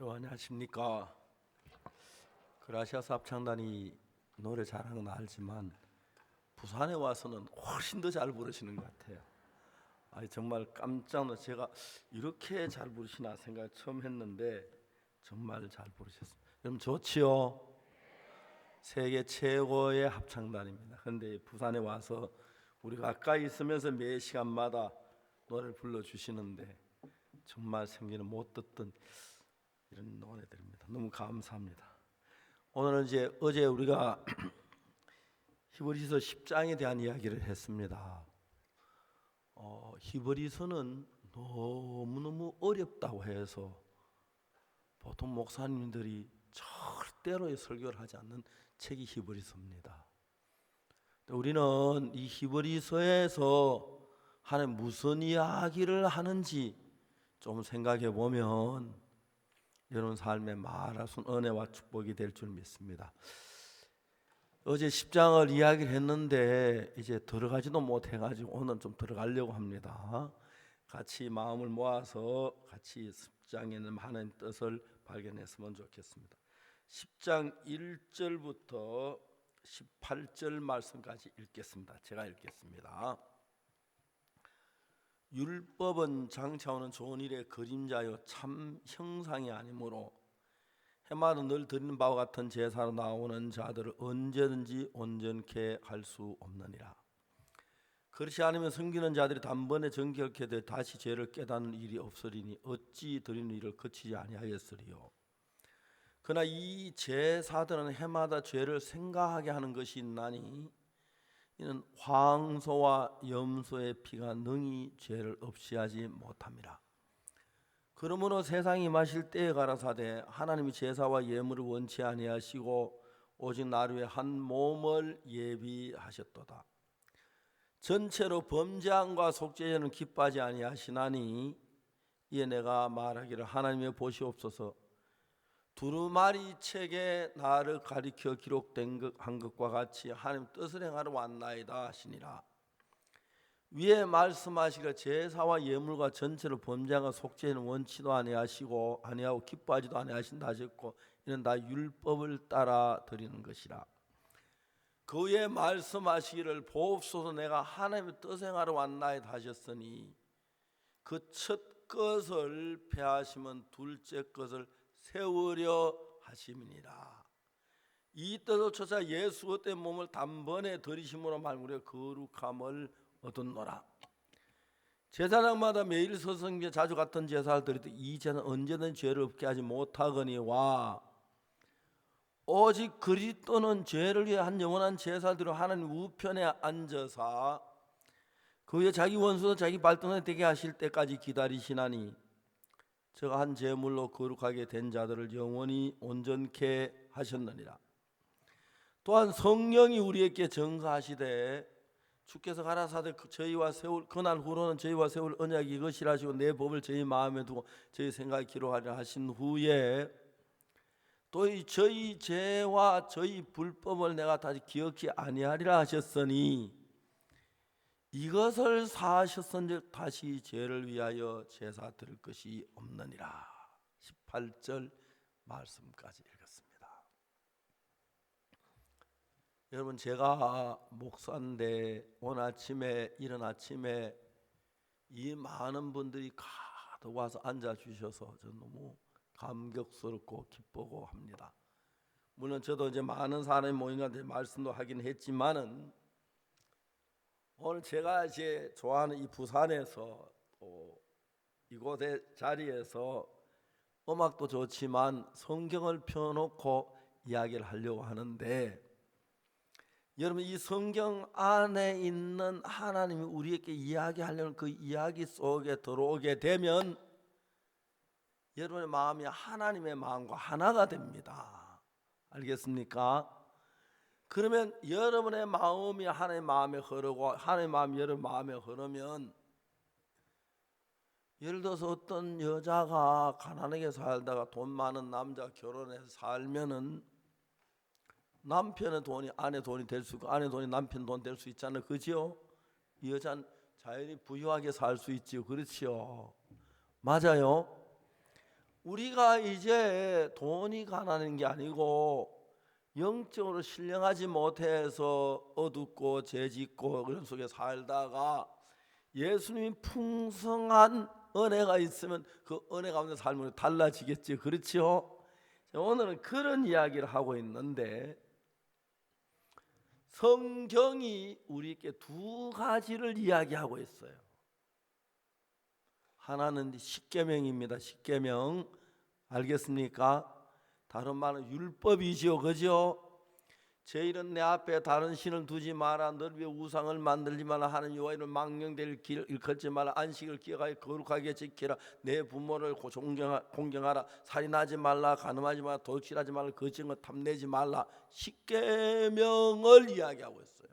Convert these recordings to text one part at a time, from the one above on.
여러분 안녕하십니까. 그라시아스 합창단이 노래 잘하는 건 알지만 부산에 와서는 훨씬 더 잘 부르시는 것 같아요. 정말 깜짝 놀라 제가 이렇게 잘 부르시나 생각 처음 했는데 정말 잘 부르셨어요. 여러분 좋지요? 세계 최고의 합창단입니다. 그런데 부산에 와서 우리가 가까이 있으면서 매 시간마다 노래를 불러주시는데 정말 생기는 못 듣던 이런 노래들입니다. 너무 감사합니다. 오늘은 이제 어제 우리가 히브리서 10장에 대한 이야기를 했습니다. 히브리서는 너무너무 어렵다고 해서 보통 목사님들이 절대로 설교를 하지 않는 책이 히브리서입니다. 우리는 이 히브리서에서 하나님 무슨 이야기를 하는지 좀 생각해 보면 여러분 삶에 말할 수 있는 은혜와 축복이 될 줄 믿습니다. 어제 10장을 이야기를 했는데 이제 들어가지도 못해가지고 오늘 좀 들어가려고 합니다. 같이 마음을 모아서 같이 10장에는 하나님 뜻을 발견했으면 좋겠습니다. 10장 1절부터 18절 말씀까지 읽겠습니다. 제가 읽겠습니다. 율법은 장차오는 좋은 일의 그림자요 참 형상이 아니므로 해마다 늘 드리는 바와 같은 제사로 나오는 자들을 언제든지 온전케 할 수 없느니라. 그렇지 않으면 섬기는 자들이 단번에 정결케 돼 다시 죄를 깨닫는 일이 없으리니 어찌 드리는 일을 그치지 아니하였으리요. 그러나 이 제사들은 해마다 죄를 생각하게 하는 것이 있나니 이는 황소와 염소의 피가 능히 죄를 없이 하지 못함이라. 그러므로 세상이 마실 때에 가라사대 하나님이 제사와 예물을 원치 아니하시고 오직 나를 위해 한 몸을 예비하셨도다. 전체로 범죄함과 속죄죄는 기뻐하지 아니하시나니 이에 내가 말하기를 하나님의 보시옵소서. 두루마리 책에 나를 가리켜 기록된 한 것과 같이 하나님 뜻을 행하러 왔나이다 하시니라. 위에 말씀하시기를 제사와 예물과 전체를 범죄함과 속죄는 원치도 아니하시고 아니하고 기뻐하지도 아니하신다 하셨고 이는 다 율법을 따라 드리는 것이라. 그 위에 말씀하시기를 보옵소서 내가 하나님의 뜻을 행하러 왔나이다 하셨으니 그 첫 것을 폐하시면 둘째 것을 세우려 하심이니라. 이 뜻을 쫓아 예수 그때 몸을 단번에 들이심으로 말고 우리가 거룩함을 얻었노라. 제사장마다 매일 서성기에 자주 같은 제사를 드리되 이 제사는 언제든 죄를 없게 하지 못하거니와 오직 그리스도는 죄를 위해 한 영원한 제사를 드려 하나님 우편에 앉아서 그 위에 자기 원수도 자기 발등에 되게 하실 때까지 기다리시나니 저가 한 제물로 거룩하게 된 자들을 영원히 온전케 하셨느니라. 또한 성령이 우리에게 증거하시되 주께서 가라사대 저희와 세울 그날 후로는 저희와 세울 언약이 이것이라 하시고 내 법을 저희 마음에 두고 저희 생각에 기록하려 하신 후에 또 저희 죄와 저희 불법을 내가 다시 기억히 아니하리라 하셨으니 이것을 사하셨은즉 다시 죄를 위하여 제사 드릴 것이 없느니라. 18절 말씀까지 읽었습니다. 여러분 제가 목사인데 오늘 아침에 이른 아침에 이 많은 분들이 가득 와서 앉아 주셔서 저는 너무 감격스럽고 기쁘고 합니다. 물론 저도 이제 많은 사람이 모인한테 말씀도 하긴 했지만은 오늘 제가 이제 좋아하는 이 부산에서 또 이곳의 자리에서 음악도 좋지만 성경을 펴놓고 이야기를 하려고 하는데 여러분 이 성경 안에 있는 하나님이 우리에게 이야기하려는 그 이야기 속에 들어오게 되면 여러분의 마음이 하나님의 마음과 하나가 됩니다. 알겠습니까? 그러면 여러분의 마음이 하나님의 마음에 흐르고 하나님의 마음이 여러분 마음에 흐르면 예를 들어서 어떤 여자가 가난하게 살다가 돈 많은 남자 결혼해서 살면은 남편의 돈이 아내 돈이 될 수 있고 아내 돈이 남편 돈 될 수 있잖아요. 그죠? 이 여자는 자연히 부유하게 살 수 있지요. 그렇지요. 맞아요. 우리가 이제 돈이 가난한 게 아니고 영적으로 신령하지 못해서 어둡고 죄짓고 그런 속에 살다가 예수님이 풍성한 은혜가 있으면 그 은혜 가운데 삶이 달라지겠지. 그렇죠? 오늘은 그런 이야기를 하고 있는데, 성경이 우리에게 두 가지를 이야기하고 있어요. 하나는 십계명입니다. 십계명 알겠습니까? 다른 말은 율법이지요. 그죠? 제 이름 내 앞에 다른 신을 두지 마라. 널 위해 우상을 만들지 마라. 하는 여호와 이름을 망령될 길 일컫지 마라. 안식을 기억하여 거룩하게 지키라. 내 부모를 공경하라. 살인하지 말라. 간음하지 말라. 도둑질하지 말라. 거짓된 것 탐내지 말라. 십계명을 이야기하고 있어요.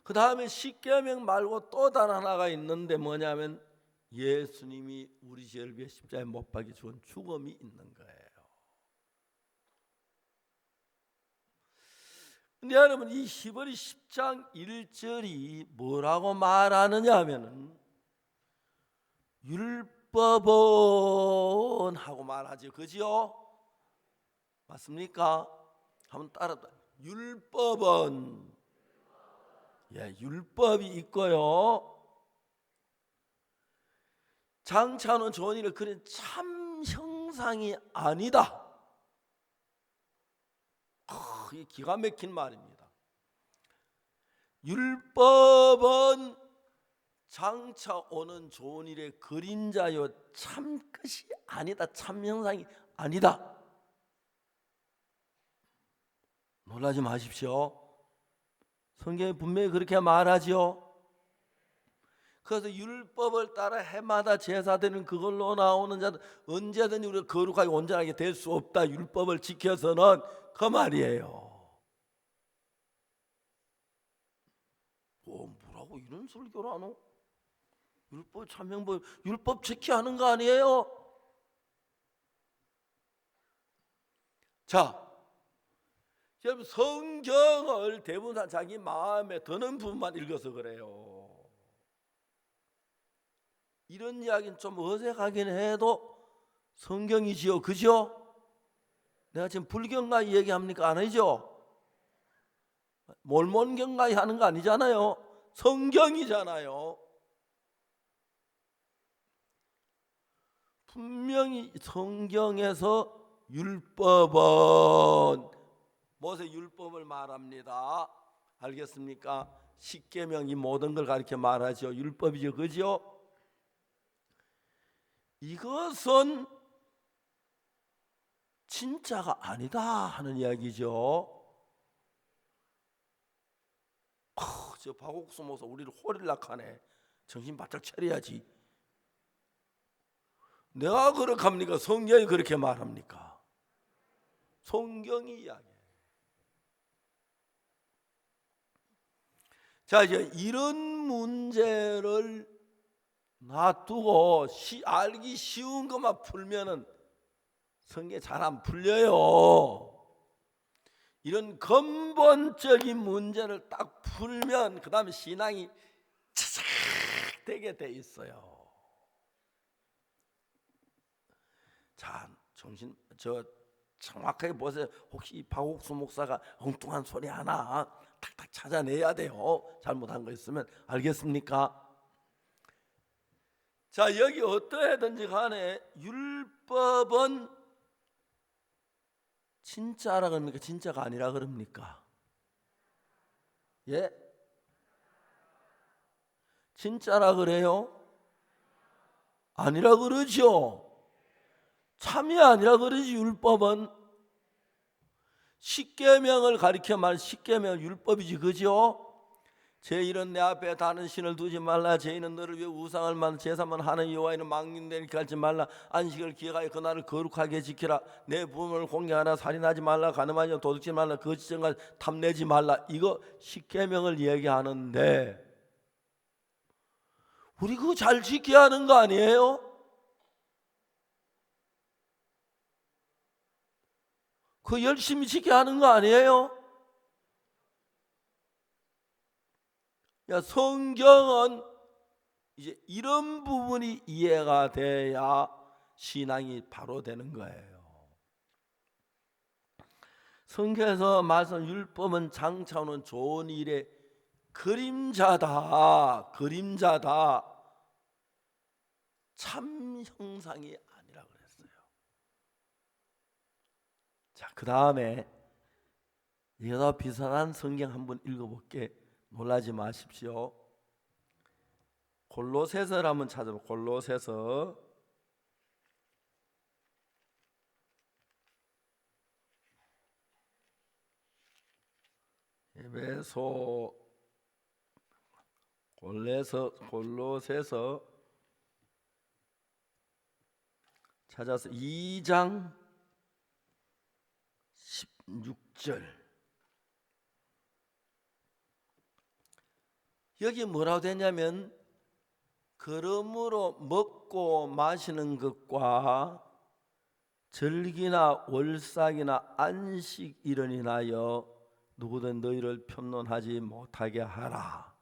그 다음에 십계명 말고 또 다른 하나가 있는데 뭐냐면 예수님이 우리 죄를 위해 십자가에 못 박혀 죽은 죽음이 있는 거예요. 근데 여러분, 이 히브리 10장 1절이 뭐라고 말하느냐 하면은 율법은 하고 말하죠. 그죠? 맞습니까? 한번 따라. 율법은, 율법이 있고요. 장차는 좋은 일을 그린 참 형상이 아니다. 이게 기가 막힌 말입니다. 율법은 장차 오는 좋은 일의 그림자요 참 끝이 아니다. 참 형상이 아니다. 놀라지 마십시오. 성경이 분명히 그렇게 말하죠. 그래서 율법을 따라 해마다 제사되는 그걸로 나오는 자는 언제든지 우리가 거룩하게 온전하게 될 수 없다. 율법을 지켜서는, 그 말이에요. 뭐라고 이런 설교를 하노? 율법 참명법, 율법 지켜야 하는 거 아니에요? 자, 여러분, 성경을 대부분 다 자기 마음에 드는 부분만 읽어서 그래요. 이런 이야기는 좀 어색하긴 해도 성경이지요. 그죠? 내가 지금 불경가의 얘기합니까? 아니죠? 몰몬경가의 하는 거 아니잖아요. 성경이잖아요. 분명히 성경에서 율법은 모세 율법을 말합니다. 알겠습니까? 십계명이 모든 걸 가르쳐 말하죠. 율법이죠. 그죠? 이것은 진짜가 아니다 하는 이야기죠. 저 박옥수 목사 우리를 호릴락하네. 정신 바짝 차려야지. 내가 그렇게 합니까? 성경이 그렇게 말합니까? 성경이 이야기해요. 자, 이제 이런 문제를 놔두고 알기 쉬운 것만 풀면은 성경이 잘 안 풀려요. 이런 근본적인 문제를 딱 풀면 그 다음에 신앙이 차삭 되게 돼 있어요. 자, 정확하게 보세요. 혹시 박옥수 목사가 엉뚱한 소리 하나 탁탁 찾아내야 돼요. 잘못한 거 있으면. 알겠습니까? 자, 여기 어떠하든지 간에 율법은 진짜라 그럽니까? 진짜가 아니라 그럽니까? 예? 진짜라 그래요? 아니라 그러죠. 참이 아니라 그러지. 율법은 십계명을 가리켜 말 십계명 율법이지. 그죠? 제 이름 내 앞에 다른 신을 두지 말라. 제 이는 너를 위해 우상을 만들 제사만 하는 여호와의 망령되게 하지 말라. 안식을 기억하여 그날을 거룩하게 지키라. 내 부모를 공경하라. 살인하지 말라. 간음하지 말라. 도둑질 말라. 거짓된 것 탐내지 말라. 이거 십계명을 얘기하는데 우리 그거 잘 지켜야 하는 거 아니에요? 그거 열심히 지켜야 하는 거 아니에요? 야, 성경은 이제 이런 부분이 이해가 돼야 신앙이 바로 되는 거예요. 성경에서 말씀 율법은 장차오는 좋은 일의 그림자다. 그림자다. 참 형상이 아니라 그랬어요. 자, 그 다음에 이거와 비슷한 성경 한번 읽어볼게. 놀라지 마십시오. 골로새서를 한번 찾아봐. 골로새서 에베소 골로새서 찾아서 2장 16절. 여기 뭐라고 되냐면 그러므로 먹고 마시는 것과 절기나 월삭이나 안식 일을 인하여 누구든 너희를 편론하지 못하게 하라.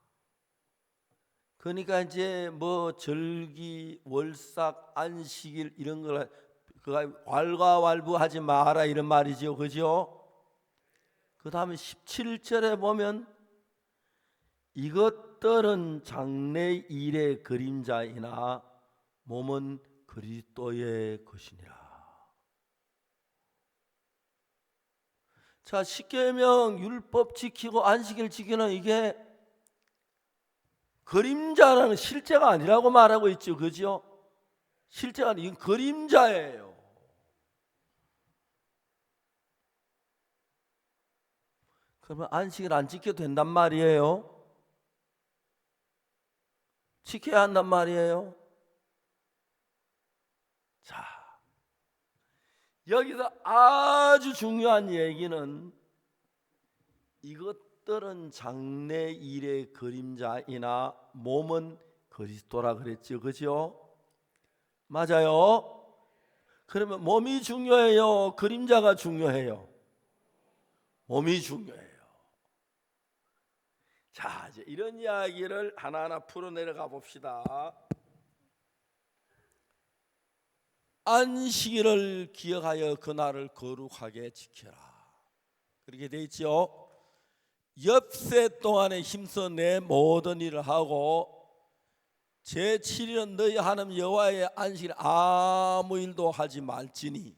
그러니까 이제 뭐 절기, 월삭, 안식일 이런 걸 왈가왈부하지 마라 이런 말이죠, 그죠? 그 다음에 17절에 보면 이것들은 장래 일의 그림자이나 몸은 그리스도의 것이니라. 자, 십계명 율법 지키고 안식일 지키는 이게 그림자라는 실제가 아니라고 말하고 있죠, 그죠? 실제가 아니고 그림자예요. 그러면 안식일 안 지켜도 된단 말이에요? 지켜야 한단 말이에요? 자, 여기서 아주 중요한 얘기는 이것들은 장래 일의 그림자이나 몸은 그리스도라 그랬죠, 그죠? 맞아요? 그러면 몸이 중요해요? 그림자가 중요해요? 몸이 중요해요. 자, 이제 이런 이야기를 하나하나 풀어내려가 봅시다. 안식일을 기억하여 그날을 거룩하게 지켜라. 그렇게 돼 있죠. 엽새 동안에 힘써 내 모든 일을 하고 제7일은 너희 하나님 여호와의 안식일 아무 일도 하지 말지니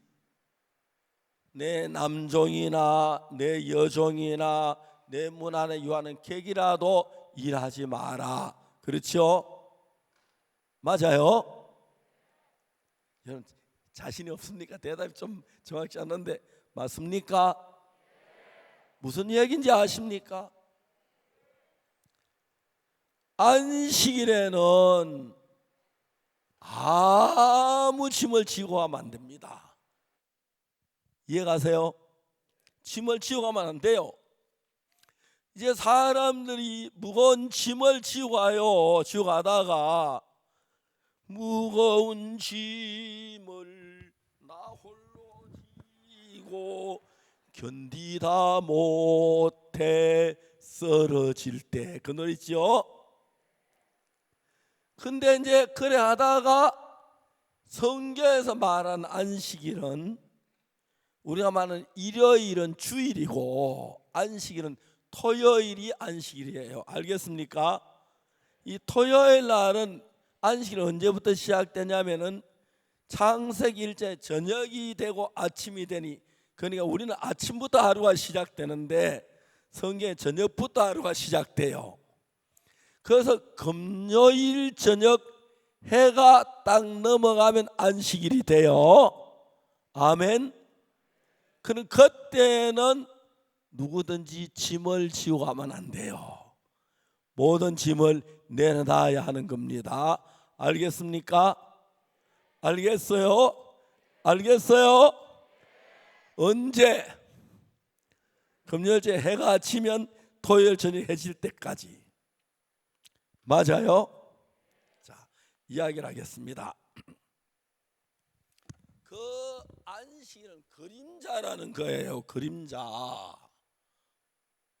내 남종이나 내 여종이나 내 문 안에 유하는 객이라도 일하지 마라. 그렇죠? 맞아요? 여러분 자신이 없습니까? 대답이 좀 정확치 않는데 맞습니까? 무슨 얘기인지 아십니까? 안식일에는 아무 짐을 지고 가면 안 됩니다. 이해가세요? 짐을 지고 가면 안 돼요. 이제 사람들이 무거운 짐을 지고 가요. 지고 가다가 무거운 짐을 나 홀로 지고 견디다 못해 쓰러질 때, 그 노래 있죠? 근데 이제 그래 하다가 성경에서 말하는 안식일은 우리가 말하는 일요일은 주일이고 안식일은 토요일이 안식일이에요. 알겠습니까? 이 토요일 날은 안식일은 언제부터 시작되냐면은 창세기 1장 저녁이 되고 아침이 되니, 그러니까 우리는 아침부터 하루가 시작되는데 성경에 저녁부터 하루가 시작돼요. 그래서 금요일 저녁 해가 딱 넘어가면 안식일이 돼요. 아멘. 그럼 그때는 누구든지 짐을 지고 가면 안 돼요. 모든 짐을 내려놔야 하는 겁니다. 알겠습니까? 알겠어요? 알겠어요? 언제? 금요일째 해가 지면 토요일 저녁 해질 때까지. 맞아요? 자, 이야기를 하겠습니다. 그 안식일은 그림자라는 거예요. 그림자.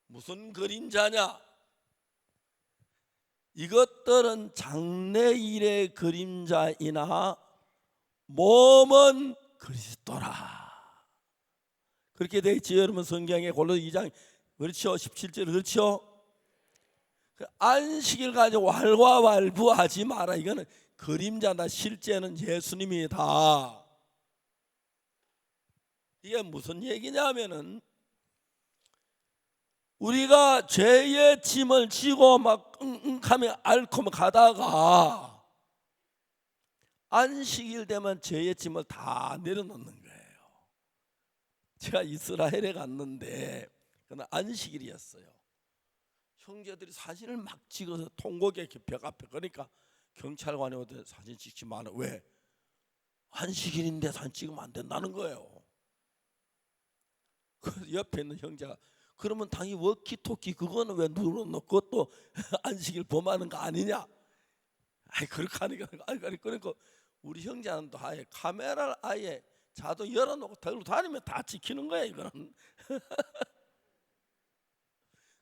무슨 그림자냐? 이것들은 장래일의 그림자이나 몸은 그리스도라. 그렇게 되어 있죠. 여러분 성경에 골로새 2장 그렇죠. 17절 그렇죠. 안식일 가지고 왈가왈부하지 마라. 이거는 그림자다. 실제는 예수님이다. 이게 무슨 얘기냐면은 우리가 죄의 짐을 지고 막 끙끙하며 앓고 가다가 안식일 되면 죄의 짐을 다 내려놓는 거예요. 제가 이스라엘에 갔는데 그날 안식일이었어요. 형제들이 사진을 막 찍어서 통곡에 벽 앞에, 그러니까 경찰관이 오더니 사진 찍지 마라. 왜? 안식일인데 사진 찍으면 안 된다는 거예요. 그 옆에 있는 형제가 그러면 당연히 워키토키 그거는 왜 눌러놓고 또 안식일 범하는 거 아니냐? 아이 그렇게 하니까 그러니까 우리 형제는 또 아예 카메라를 아예 자동 열어놓고 들고 다니면 다 찍히는 거예요. 이거는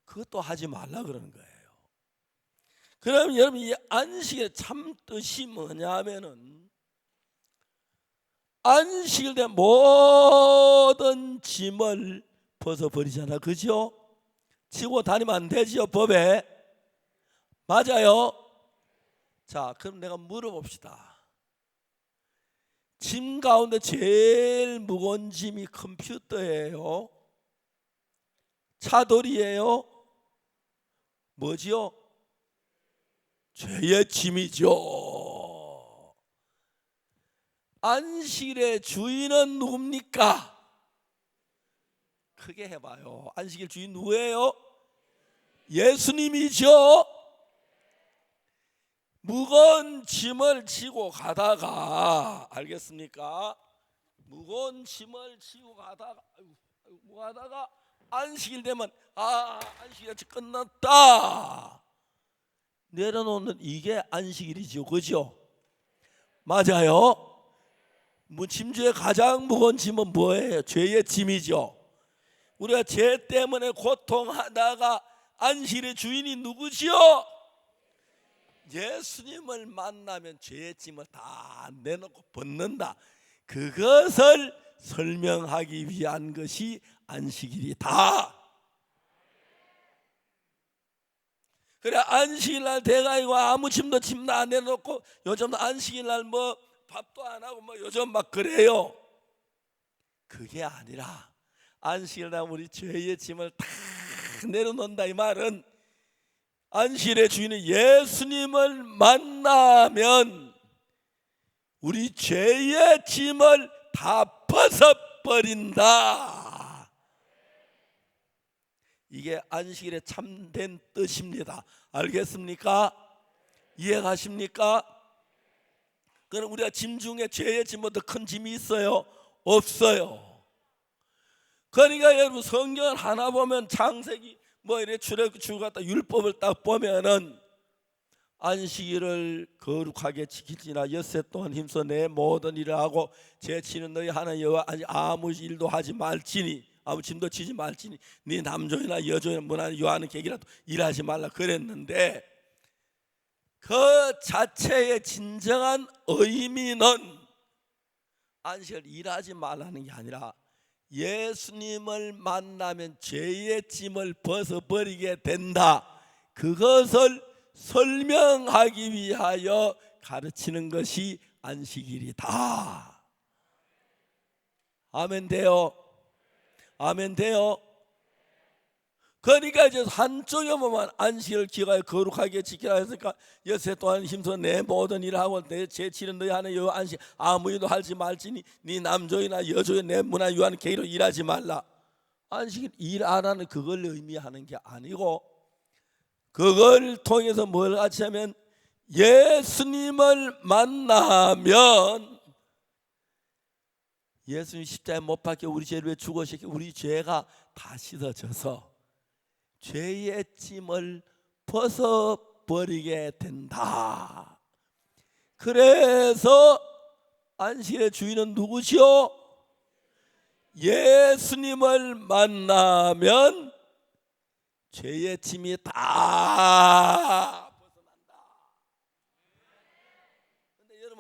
그것도 하지 말라 그러는 거예요. 그럼 여러분 이 안식일의 참 뜻이 뭐냐면은 안식일 때 모든 짐을 벗어버리잖아. 그죠? 치고 다니면 안 되지요. 법에. 맞아요. 자, 그럼 내가 물어봅시다. 짐 가운데 제일 무거운 짐이 컴퓨터예요? 차돌이에요? 뭐지요? 죄의 짐이죠. 안식일의 주인은 누굽니까? 크게 해봐요. 안식일 주인 누구예요? 예수님이죠. 무거운 짐을 지고 가다가, 알겠습니까? 무거운 짐을 지고 가다가 안식일 되면 안식일이 끝났다 내려놓는 이게 안식일이죠. 그죠? 맞아요. 짐중에 가장 무거운 짐은 뭐예요? 죄의 짐이죠. 우리가 죄 때문에 고통하다가 안식일의 주인이 누구지요? 예수님을 만나면 죄의 짐을 다 내놓고 벗는다. 그것을 설명하기 위한 것이 안식일이다. 그래 안식일날 대가이고 아무 짐도 짐 다 내놓고 요즘 안식일날 뭐 밥도 안 하고 뭐 요즘 막 그래요. 그게 아니라 안식일날 우리 죄의 짐을 다 내려놓는다. 이 말은 안식일의 주인은 예수님을 만나면 우리 죄의 짐을 다 벗어버린다. 이게 안식일의 참된 뜻입니다. 알겠습니까? 이해가십니까? 그럼 우리가 짐 중에 죄의 짐보다 큰 짐이 있어요? 없어요. 그러니까 여러분 성경을 하나 보면 창세기 뭐 이래 출애굽 같다 율법을 딱 보면은 안식일을 거룩하게 지킬지나 엿새 동안 힘써 내 모든 일을 하고 제치는 너희 하나님 여호와 아무 일도 하지 말지니 아무 짐도 지지 말지니 네 남종이나 여종이나 문안 요하는 객이라도 일하지 말라 그랬는데 그 자체의 진정한 의미는 안식을 일하지 말라는 게 아니라 예수님을 만나면 죄의 짐을 벗어버리게 된다. 그것을 설명하기 위하여 가르치는 것이 안식일이다. 아멘 돼요? 아멘 돼요? 그러니까 이제 한쪽에 보면 안식일을 기가에 거룩하게 지키라 했으니까 엿새 동안 힘써 내 모든 일을 하고 내 제치는 너희 하는 여호와 안식 아무 일도 하지 말지니 네 남종이나 여종이 내 문화 유하는 계기로 일하지 말라. 안식일 일 안 하는 그걸 의미하는 게 아니고 그걸 통해서 뭘 같이 하면 예수님을 만나면 예수님 십자가에 못 박혀 우리 죄를 왜 죽으셨기 우리 죄가 다 씻어져서 죄의 짐을 벗어버리게 된다. 그래서 안식일의 주인은 누구시오? 예수님을 만나면 죄의 짐이 다 벗어난다.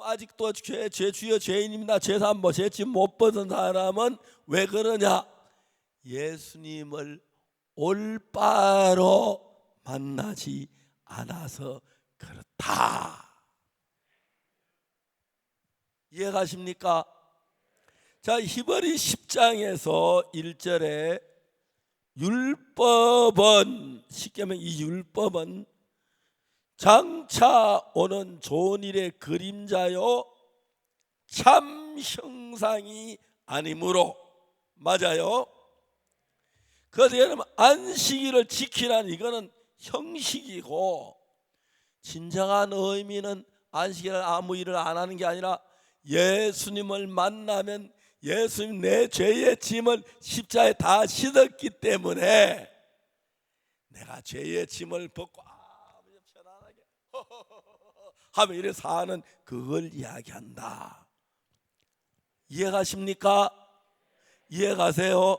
아직도 죄 주여 죄인입니다. 죄사함 죄짐 못 벗은 사람은 왜 그러냐? 예수님을 올바로 만나지 않아서 그렇다. 이해가십니까? 자, 히브리 10장에서 1절에 율법은, 쉽게 하면 이 율법은 장차 오는 좋은 일의 그림자요 참 형상이 아니므로, 맞아요. 그래서 여러분, 안식일을 지키라는 이거는 형식이고, 진정한 의미는 안식일을 아무 일을 안 하는 게 아니라 예수님을 만나면 예수님 내 죄의 짐을 십자가에 다 싣었기 때문에 내가 죄의 짐을 벗고 편안하게 하며 이래 사는 그걸 이야기한다. 이해가십니까? 이해가세요?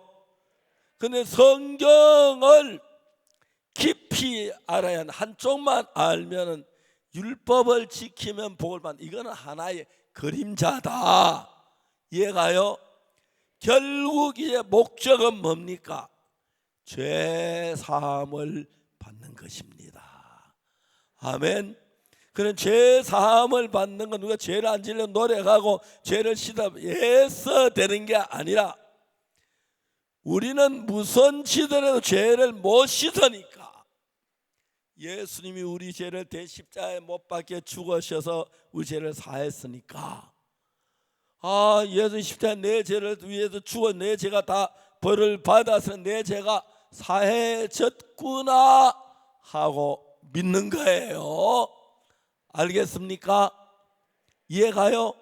근데 성경을 깊이 알아야 하는, 한쪽만 알면은 율법을 지키면 복을 받는, 이거는 하나의 그림자다. 이해가요? 결국 이제 목적은 뭡니까? 죄 사함을 받는 것입니다. 아멘. 그런 죄 사함을 받는 건 누가 죄를 안 지려고 노력하고 죄를 씻어 애써 되는 게 아니라, 우리는 무슨 짓더라도 죄를 못 씻으니까 예수님이 우리 죄를 대십자가에 못 박혀 죽으셔서 우리 죄를 사했으니까, 예수 십자가에 내 죄를 위해서 죽어 내 죄가 다 벌을 받아서 내 죄가 사해졌구나 하고 믿는 거예요. 알겠습니까? 이해가요?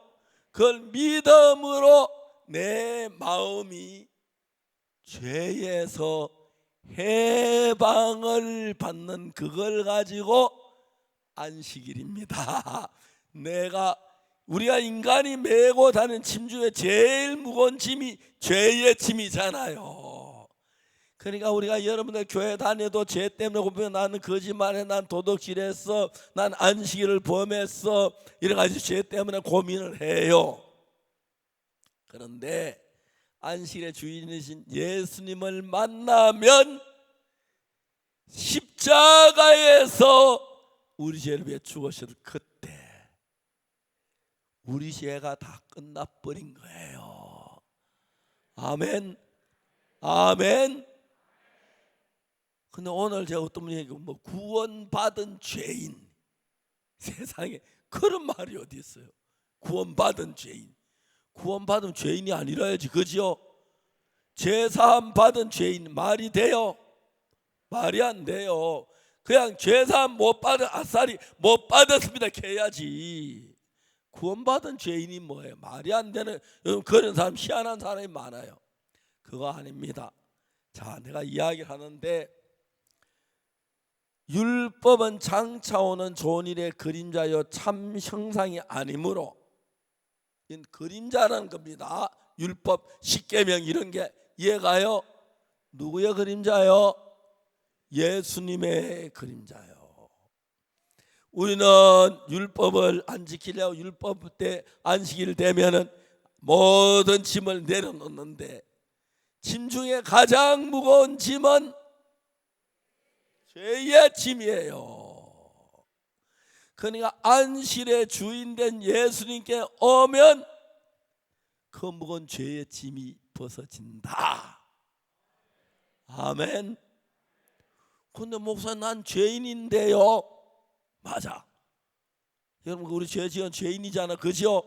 그걸 믿음으로 내 마음이 죄에서 해방을 받는, 그걸 가지고 안식일입니다. 우리가 인간이 메고 다니는 짐 중에 제일 무거운 짐이 죄의 짐이잖아요. 그러니까 우리가 여러분들 교회 다녀도 죄 때문에 고민해, 나는 거짓말해, 난 도둑질했어, 난 안식일을 범했어, 이래 가지고 죄 때문에 고민을 해요. 그런데 안식일의 주인이신 예수님을 만나면 십자가에서 우리 죄를 위해 죽으셔도 그때 우리 죄가 다 끝나버린 거예요. 아멘. 아멘. 근데 오늘 제가 어떤 분이 얘기하고 구원받은 죄인, 세상에 그런 말이 어디 있어요? 구원받은 죄인. 구원받은 죄인이 아니라야지, 그죠? 죄사함 받은 죄인 말이 돼요? 말이 안 돼요. 그냥 죄사함 못 받은, 아싸리 못 받았습니다 해야지. 구원받은 죄인이 뭐예요? 말이 안 되는, 그런 사람, 희한한 사람이 많아요. 그거 아닙니다. 자, 내가 이야기를 하는데, 율법은 장차 오는 좋은 일의 그림자요 참 형상이 아니므로, 그림자라는 겁니다. 율법, 십계명 이런 게. 이해가요? 누구의 그림자요? 예수님의 그림자요. 우리는 율법을 안 지키려고 율법 때 안식일 되면은 모든 짐을 내려놓는데, 짐 중에 가장 무거운 짐은 죄의 짐이에요. 그러니까 안식일의 주인된 예수님께 오면 그 무거운 죄의 짐이 벗어진다. 아멘. 근데 목사님, 난 죄인인데요. 맞아. 여러분, 우리 죄 지은 죄인이잖아, 그죠?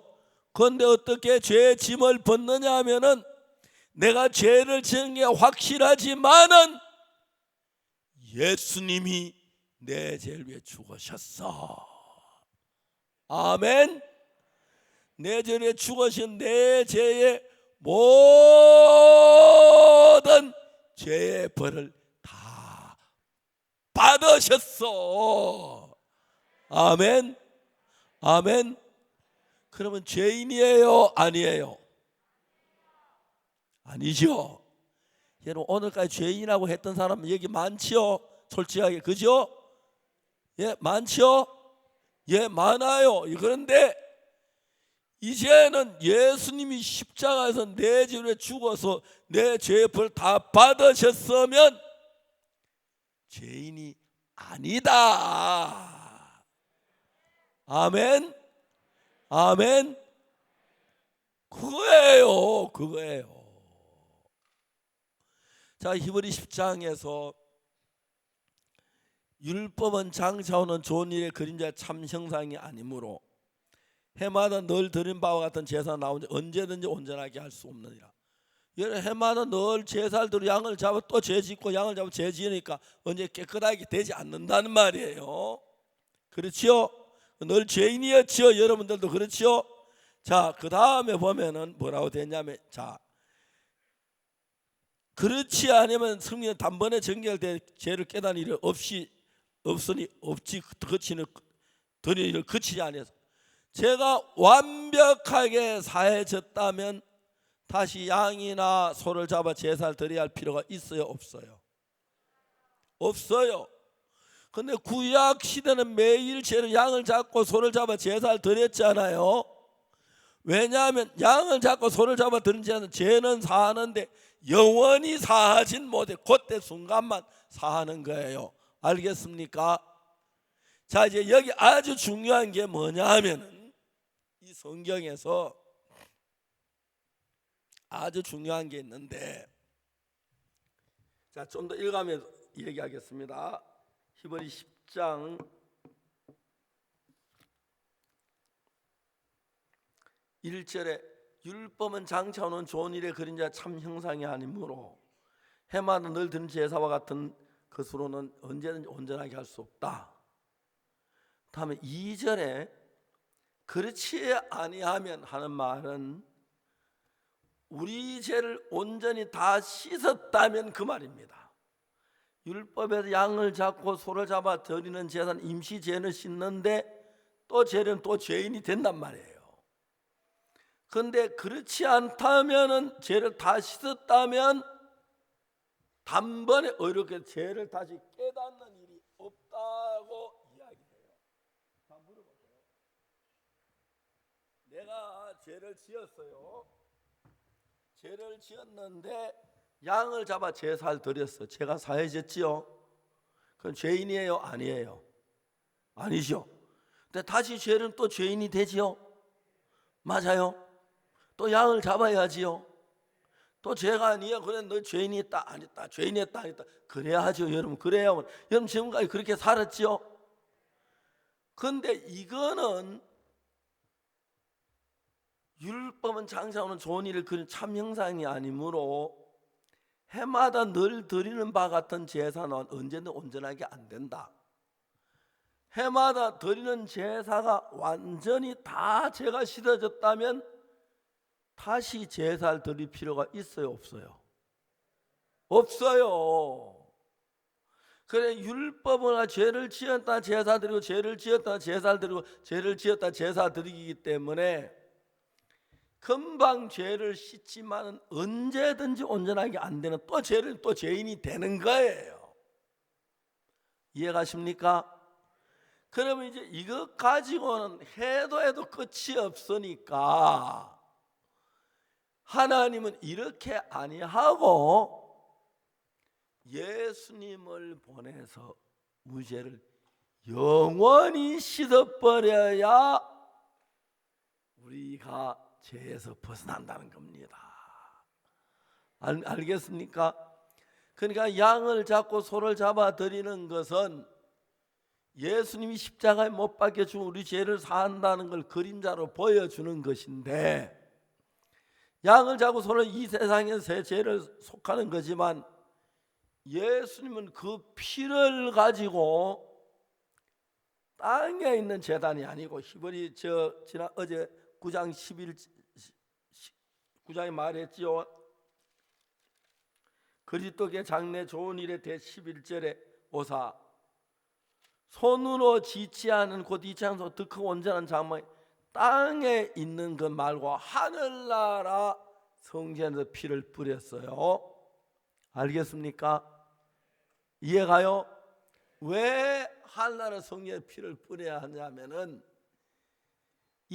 그런데 어떻게 죄의 짐을 벗느냐 하면은, 내가 죄를 지은 게 확실하지만은 예수님이 내 죄를 위해 죽으셨어. 아멘. 내 죄를 위해 죽으신 내 죄의 모든 죄의 벌을 다 받으셨어. 아멘. 아멘. 그러면 죄인이에요? 아니에요? 아니죠. 여러분, 오늘까지 죄인이라고 했던 사람 여기 많지요? 솔직하게, 그죠? 예, 많지요? 예, 많아요. 그런데 이제는 예수님이 십자가에서 내 죄를 죽어서 내 죄의 벌 다 받으셨으면 죄인이 아니다. 아멘. 아멘. 그거예요. 자, 히브리 10장에서 율법은 장차오는 좋은 일의 그림자의 참 형상이 아니므로 해마다 늘 드린 바와 같은 제사 나오는지 언제든지 온전하게 할 수 없느니라. 해마다 늘 제사를 드리고 양을 잡아 또 죄 짓고 양을 잡아 죄 지으니까 언제 깨끗하게 되지 않는다는 말이에요. 그렇지요? 늘 죄인이었지요. 여러분들도 그렇지요? 자, 그 다음에 보면은 뭐라고 되냐면, 자, 그렇지 않으면 성령은 단번에 정결될 죄를 깨닫는 일이 없으니 없지 그치는 드리는 일을 그치지 아니해서 제가 완벽하게 사해졌다면 다시 양이나 소를 잡아 제사를 드려야 할 필요가 있어요, 없어요? 없어요. 근데 구약 시대는 매일 양을 잡고 소를 잡아 제사를 드렸잖아요. 왜냐하면 양을 잡고 소를 잡아 드린 죄는 사하는데 영원히 사하진 못해. 그때 순간만 사하는 거예요. 알겠습니까? 자, 이제 여기 아주 중요한 게 뭐냐 하면은 이 성경에서 아주 중요한 게 있는데, 자, 좀 더 읽어가면서 얘기하겠습니다. 히브리 10장 1절에 율법은 장차오는 좋은 일의 그림자 참 형상이 아니므로 해마다 늘 드는 제사와 같은 것으로는 언제든지 온전하게 할 수 없다. 다음에 2절에 그렇지 아니하면 하는 말은 우리 죄를 온전히 다 씻었다면 그 말입니다. 율법에서 양을 잡고 소를 잡아 드리는 제사는 임시 죄는 씻는데 또 죄는 또 죄인이 된단 말이에요. 그런데 그렇지 않다면은 죄를 다 씻었다면 단번에 어렵게 죄를 다시 깨닫는 일이 없다고 이야기해요. 다 물어보세요. 내가 죄를 지었어요. 죄를 지었는데 양을 잡아 제사를 드렸어. 제가 사해졌지요. 그럼 죄인이에요, 아니에요? 아니죠. 근데 다시 죄는 또 죄인이 되지요. 맞아요. 또 양을 잡아야지요. 또 죄가 아니야. 그래 너 죄인이 있다 안 있다. 죄인이 있다 안 있다. 그래야 하죠, 여러분. 그래야 여러분 지금까지 그렇게 살았지요. 그런데 이거는 율법은 장차오는 좋은 일을 그린 참 형상이 아니므로 해마다 늘 드리는 바 같은 제사는 언제든 온전하게 안 된다. 해마다 드리는 제사가 완전히 다 죄가 씻어졌다면 다시 제사를 드릴 필요가 있어요, 없어요? 없어요. 그래, 율법은 죄를 지었다 제사 드리고 죄를 지었다 제사 드리고 죄를 지었다 제사 드리기 때문에 금방 죄를 씻지만 언제든지 온전하게 안 되는 또 죄를 또 죄인이 되는 거예요. 이해가십니까? 그러면 이제 이것 가지고는 해도 끝이 없으니까 하나님은 이렇게 아니하고 예수님을 보내서 무죄를 영원히 씻어버려야 우리가 죄에서 벗어난다는 겁니다. 알겠습니까? 그러니까 양을 잡고 소를 잡아 드리는 것은 예수님이 십자가에 못 박혀 죽은 우리 죄를 사한다는 걸 그림자로 보여주는 것인데, 양을 잡고 소는 이 세상의 새 죄를 속하는 거지만 예수님은 그 피를 가지고 땅에 있는 제단이 아니고 히브리 지난 어제 9장 9장에 말했지요. 그리스도께 장래 좋은 일에 대 11절에 오사 손으로 짓지 않은 곧 잊지 않은 더 크고 온전한 장막이 땅에 있는 것 말고 하늘나라 성전에서 피를 뿌렸어요. 알겠습니까? 이해가요? 왜 하늘나라 성전에 피를 뿌려야 하냐면은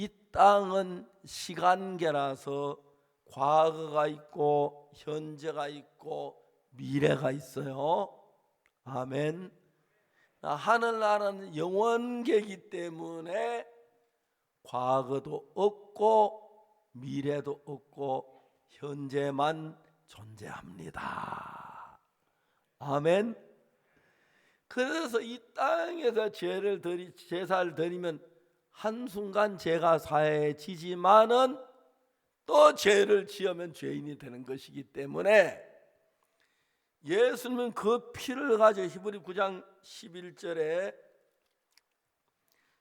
이 땅은 시간계라서 과거가 있고 현재가 있고 미래가 있어요. 아멘. 하늘나라는 영원계이기 때문에 과거도 없고 미래도 없고 현재만 존재합니다. 아멘. 그래서 이 땅에서 제사를 드리면 한순간 죄가 사해지지만은 또 죄를 지으면 죄인이 되는 것이기 때문에 예수님은 그 피를 가지고 히브리 9장 11절에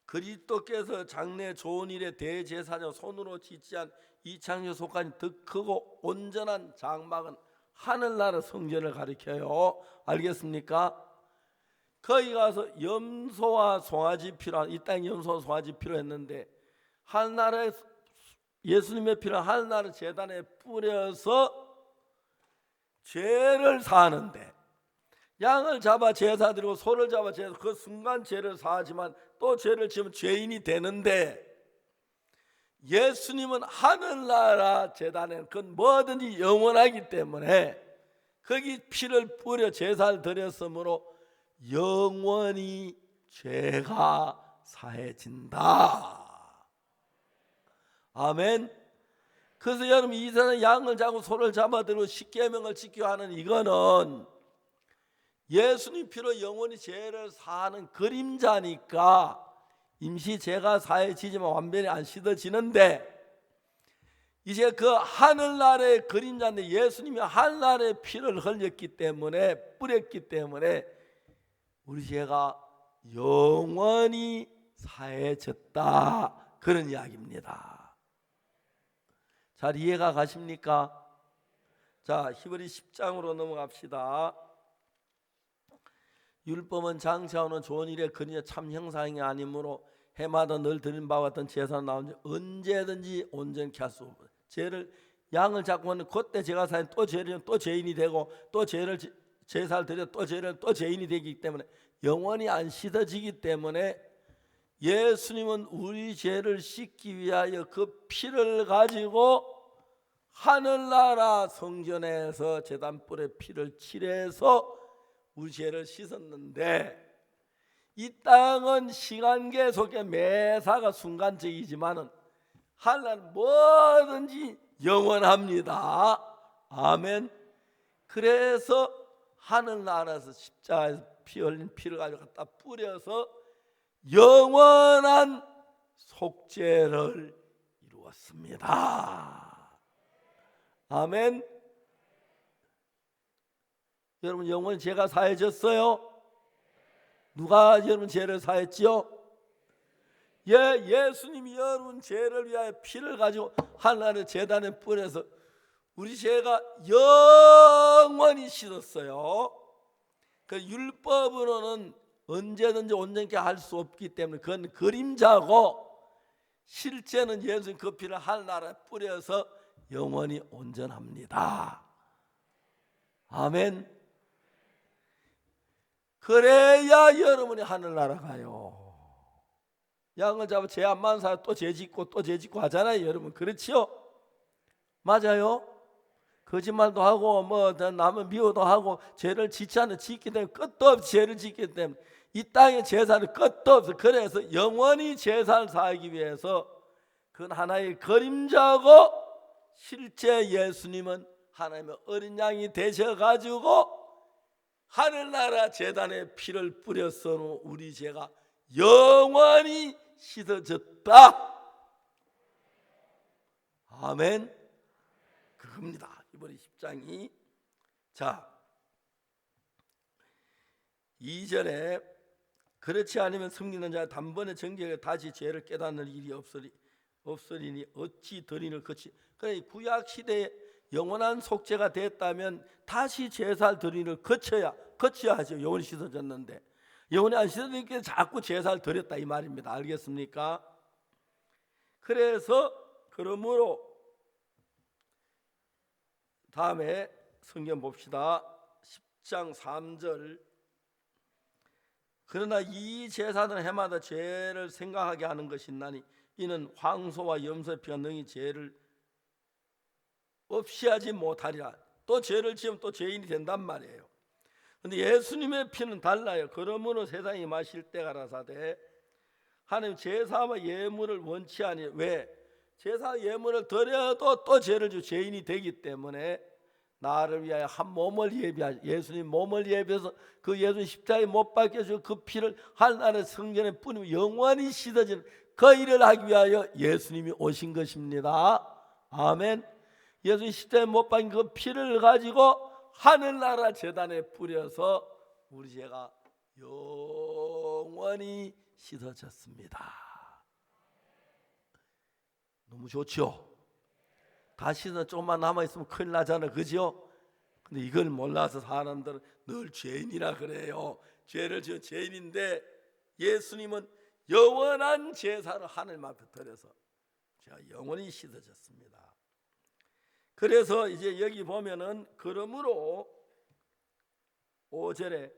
그리스도께서 장래 좋은 일에 대제사장 손으로 짓지한 이창조 속까지 더 크고 온전한 장막은 하늘나라 성전을 가리켜요. 알겠습니까? 거기 가서 염소와 송아지 피로, 이 땅에 염소와 송아지 피로 했는데 하늘나라에 예수님의 피를 하늘나라 제단에 뿌려서 죄를 사하는데, 양을 잡아 제사 드리고 소를 잡아 제사, 그 순간 죄를 사하지만 또 죄를 지으면 죄인이 되는데, 예수님은 하늘나라 제단에는 그건 뭐든지 영원하기 때문에 거기 피를 뿌려 제사를 드렸으므로 영원히 죄가 사해진다. 아멘. 그래서 여러분, 이 세상 양을 잡고 소를 잡아들고 십계명을 지키고 하는 이거는 예수님 피로 영원히 죄를 사하는 그림자니까 임시 죄가 사해지지만 완전히 안 씻어지는데, 이제 그 하늘나라의 그림자인데 예수님이 하늘나라의 피를 흘렸기 때문에, 뿌렸기 때문에 우리 죄가 영원히 사해졌다, 그런 이야기입니다. 잘 이해가 가십니까? 자, 히브리 10장으로 넘어갑시다. 율법은 장차오는 좋은 일에 그리냐 참 형상이 아니므로 해마다 늘 드린 바와 같은 제사는 나오는지 언제든지 온전케 할 수 없고, 죄를 양을 잡고 하는 그때 제가 사인 또 죄를 또 죄인이 되고, 또 죄를 제사를 드려 또 죄를 또 죄인이 되기 때문에 영원히 안 씻어지기 때문에 예수님은 우리 죄를 씻기 위하여 그 피를 가지고 하늘나라 성전에서 제단불에 피를 칠해서 우리 죄를 씻었는데, 이 땅은 시간계 속에 매사가 순간적이지만은 하늘나라는 뭐든지 영원합니다. 아멘. 그래서 하늘나라에서 십자가에서 피 흘린 피를 가지고 갖다 뿌려서 영원한 속죄를 이루었습니다. 아멘. 여러분, 영원히 죄가 사해졌어요? 누가 여러분 죄를 사했지요? 예수님이 여러분 죄를 위하여 피를 가지고 하늘나라 제단에 뿌려서 우리 죄가 영원히 씻었어요. 그 율법으로는 언제든지 온전케 할 수 없기 때문에 그건 그림자고, 실제는 예수님 그 피를 하늘나라에 뿌려서 영원히 온전합니다. 아멘. 그래야 여러분이 하늘나라 가요. 양을 잡아 죄 안 많은 사람 또 죄 짓고 또 죄 짓고 하잖아요, 여러분. 그렇지요? 맞아요? 거짓말도 하고 뭐 남을 미워도 하고 죄를 짓지 않는 짓기 때문에 끝도 없이 죄를 짓기 때문에 이 땅의 제사는 끝도 없어. 그래서 영원히 제사를 사하기 위해서 그건 하나의 그림자고, 실제 예수님은 하나님의 어린 양이 되셔가지고 하늘나라 제단에 피를 뿌렸어 우리 죄가 영원히 씻어졌다. 아멘. 그겁니다. 이번에 10장이. 자, 2절에 그렇지 않으면 섬기는 자 단번에 정죄하여 다시 죄를 깨닫는 일이 없으리니 어찌 드리를 거치. 그래, 구약 시대에 영원한 속죄가 됐다면 다시 제사를 드리를 거쳐야 하죠. 영원히 씻어졌는데 영원히 안 씻어지니까 자꾸 제사를 드렸다 이 말입니다. 알겠습니까? 그래서 그러므로 다음에 성경 봅시다. 10장 3절. 그러나 이 제사는 해마다 죄를 생각하게 하는 것이 있나니 이는 황소와 염소의 피가 능히 죄를 없이 하지 못하리라. 또 죄를 지으면 또 죄인이 된단 말이에요. 근데 예수님의 피는 달라요. 그러므로 세상에 임하실 때가 라사대 하나님 제사와 예물을 원치 아니에요. 왜? 제사 예물을 드려도 또 죄를 지고 죄인이 되기 때문에 나를 위하여 한 몸을 예비하시, 예수님 몸을 예비해서 그 예수님 십자가에 못 박혀서 그 피를 하나님의 성전에 뿌리면 영원히 씻어지는 그 일을 하기 위하여 예수님이 오신 것입니다. 아멘. 예수님 십자가에 못 박힌 그 피를 가지고 하늘나라 제단에 뿌려서 우리 죄가 영원히 씻어졌습니다. 너무 좋죠? 다시는 조금만 남아있으면 큰일 나잖아, 그죠? 근데 이걸 몰라서 사람들은 늘 죄인이라 그래요. 죄를 지은 죄인인데 예수님은 영원한 제사를 하나님 앞에 드려서 제가 영원히 씻어졌습니다. 그래서 이제 여기 보면은 그러므로 5절에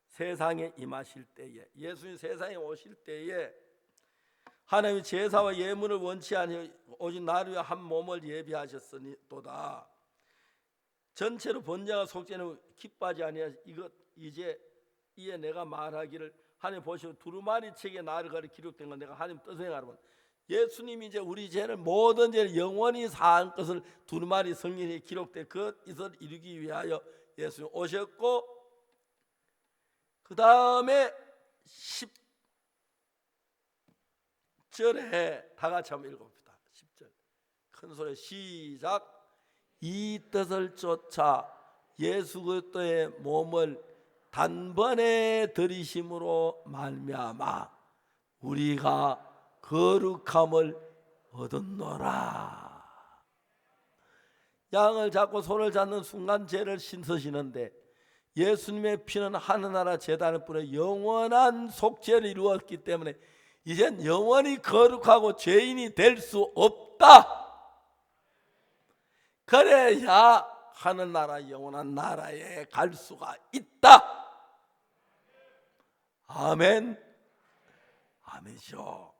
세상에 임하실 때에 예수님 세상에 오실 때에 하나님이 제사와 예물을 원치 아니하여 오직 나를 위하여 한 몸을 예비하셨으니 또다. 전체로 번제와 속죄는 기뻐하지 아니하여 이것 이제 이에 내가 말하기를 하나님 보시고 두루마리 책에 나를 가리 기록된 건 내가 하나님 뜻을 행하라고. 예수님이 이제 우리 죄를 모든 죄를 영원히 사한 것을 두루마리 성경에 기록된 그 뜻을 이루기 위하여 예수님 오셨고 그 다음에 10절에 다 같이 한번 읽어봅시다. 10절 큰 소리 시작. 이 뜻을 쫓아 예수 그리스도의 몸을 단번에 들이심으로 말미암아 우리가 거룩함을 얻었노라. 양을 잡고 손을 잡는 순간 죄를 씻으시는데 예수님의 피는 하늘나라 제단을 뿌려 영원한 속죄를 이루었기 때문에 이젠 영원히 거룩하고 죄인이 될 수 없다. 그래야 하늘나라 영원한 나라에 갈 수가 있다. 아멘. 아멘이죠.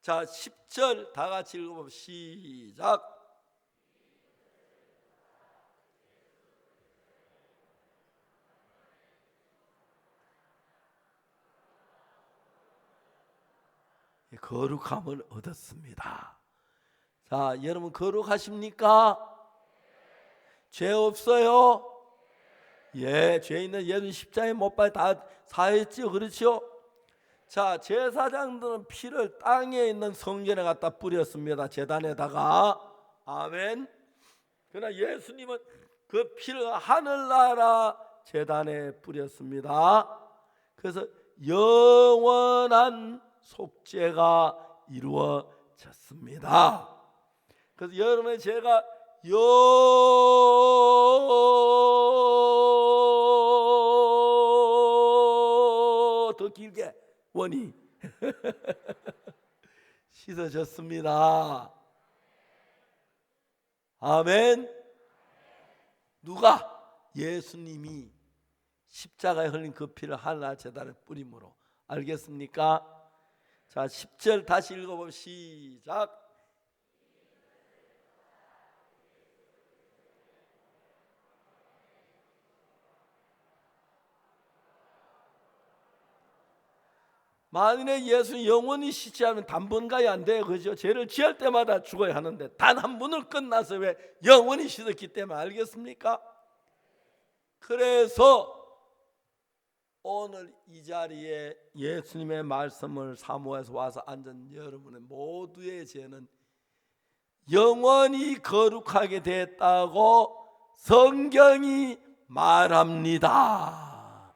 자 10절 다 같이 읽어보면 시작. 거룩함을 얻었습니다. 자 여러분 거룩하십니까? 죄 없어요? 예, 죄 있는 예수님 십자가에 못 박혀 다 사했죠. 그렇죠? 자 제사장들은 피를 땅에 있는 성전에 갖다 뿌렸습니다. 제단에다가. 아멘. 그러나 예수님은 그 피를 하늘나라 제단에 뿌렸습니다. 그래서 영원한 속죄가 이루어졌습니다. 그래서 여러분의 죄가 더 길게 원이 씻어졌습니다. 아멘. 누가? 예수님이 십자가에 흘린 그 피를 하늘나라 제단에 뿌림으로. 알겠습니까? 자 10절 다시 읽어보면 시작. 만일에 예수님 영원히 씻지 않으면 단번가야 안 돼요. 그죠? 죄를 지을 때마다 죽어야 하는데 단 한 번을 끝나서 왜 영원히 씻었기 때문에. 알겠습니까? 그래서 오늘 이 자리에 예수님의 말씀을 사모해서 와서 앉은 여러분의 모두의 죄는 영원히 거룩하게 됐다고 성경이 말합니다.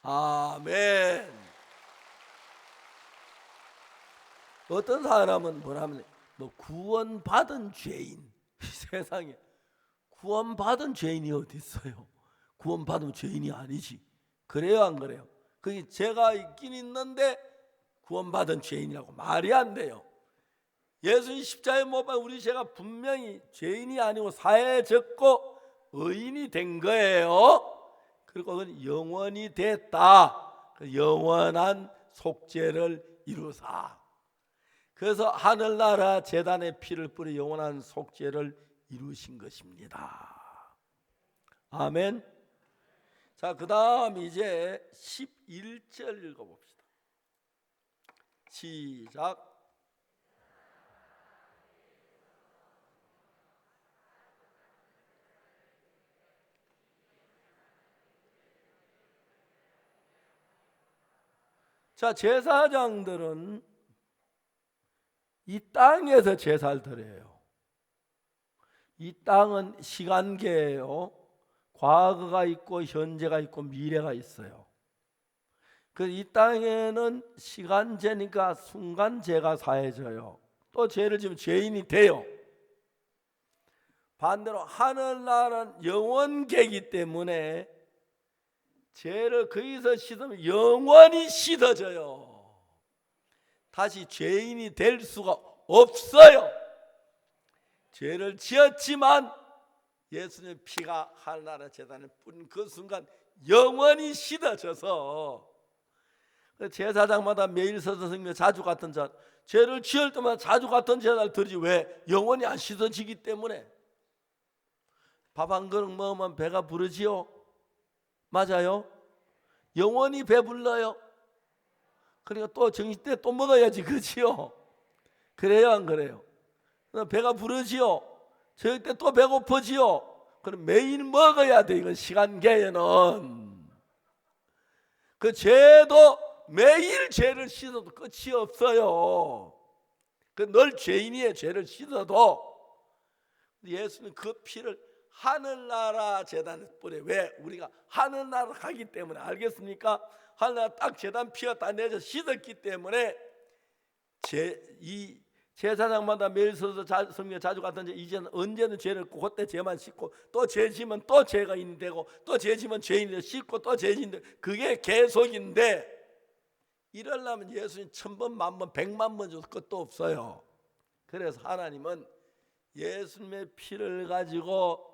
아멘. 어떤 사람은 뭐냐면 구원받은 죄인. 세상에 구원받은 죄인이 어디 있어요? 구원받으면 죄인이 아니지. 그래요 안 그래요? 그게 죄가 있긴 있는데 구원받은 죄인이라고 말이 안 돼요. 예수님 십자가에 못 박혀 우리 죄가 분명히 죄인이 아니고 사해졌고 의인이 된 거예요. 그리고 그건 영원히 됐다. 영원한 속죄를 이루사. 그래서 하늘나라 제단의 피를 뿌려 영원한 속죄를 이루신 것입니다. 아멘. 자, 그 다음 이제 11절 읽어봅시다. 시작. 자, 제사장들은 이 땅에서 제사를 드려요. 이 땅은 시간계예요. 과거가 있고 현재가 있고 미래가 있어요. 그래서 이 땅에는 시간제니까 순간 죄가 사해져요. 또 죄를 지으면 죄인이 돼요. 반대로 하늘나라는 영원계이기 때문에 죄를 거기서 씻으면 영원히 씻어져요. 다시 죄인이 될 수가 없어요. 죄를 지었지만 예수님의 피가 하늘나라 제단에 뿌린 그 순간 영원히 씻어져서 제사장마다 매일 서서 성며 자주 같은 자, 죄를 지을 때마다 자주 같은 제사를 드리지 왜? 영원히 안 씻어지기 때문에. 밥 한 그릇 먹으면 배가 부르지요? 맞아요? 영원히 배불러요. 그러니까 또 정신 때 또 먹어야지, 그렇지요? 그래요, 안 그래요? 배가 부르지요? 저녁 때 또 배고프지요? 그럼 매일 먹어야 돼. 이건 시간계에는. 그 죄도 매일 죄를 씻어도 끝이 없어요. 그 늘 죄인이에요. 죄를 씻어도. 예수는 그 피를 하늘나라 제단에 뿌려. 왜? 우리가 하늘나라 가기 때문에. 알겠습니까? 하늘나라 딱 제단 피가 다 내져 씻었기 때문에 이 제사장마다 매일 서서 성경에 자주 갔던 이제는 언제는 죄를 그때 죄만 씻고 또 죄 지면 또 죄가 인되고 또 죄 지면 죄인이 되고 씻고 또 죄인데 그게 계속인데 이러려면 예수님 1000번, 10,000번, 100만 번 줘도 끝도 없어요. 그래서 하나님은 예수님의 피를 가지고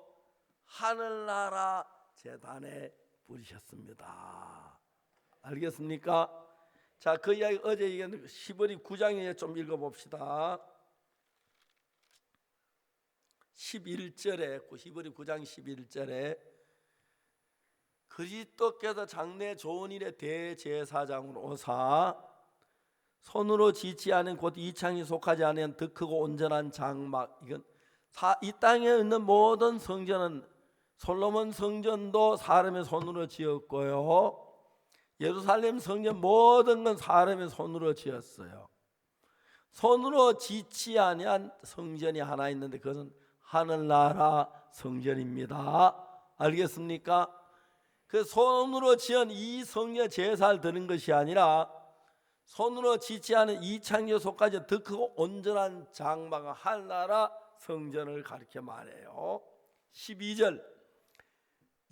하늘나라 제단에 뿌리셨습니다. 알겠습니까? 자, 그 이야기 어제 얘기한 히브리 9장에 좀 읽어봅시다. 11절에 히브리 9장 11절에 그리스도께서 장래 좋은 일에 대제사장으로 오사 손으로 짓지 않은 곧 이 창에 속하지 않은 더 크고 온전한 장막. 이건 이 땅에 있는 모든 성전은 솔로몬 성전도 사람의 손으로 지었고요. 예루살렘 성전 모든 건 사람의 손으로 지었어요. 손으로 짓지 아니한 성전이 하나 있는데 그것은 하늘나라 성전입니다. 알겠습니까? 그 손으로 지은 이 성전 제사를 드는 것이 아니라 손으로 짓지 않은 이 창조 속까지 더 크고 온전한 장막은 하늘나라 성전을 가리켜 말해요. 12절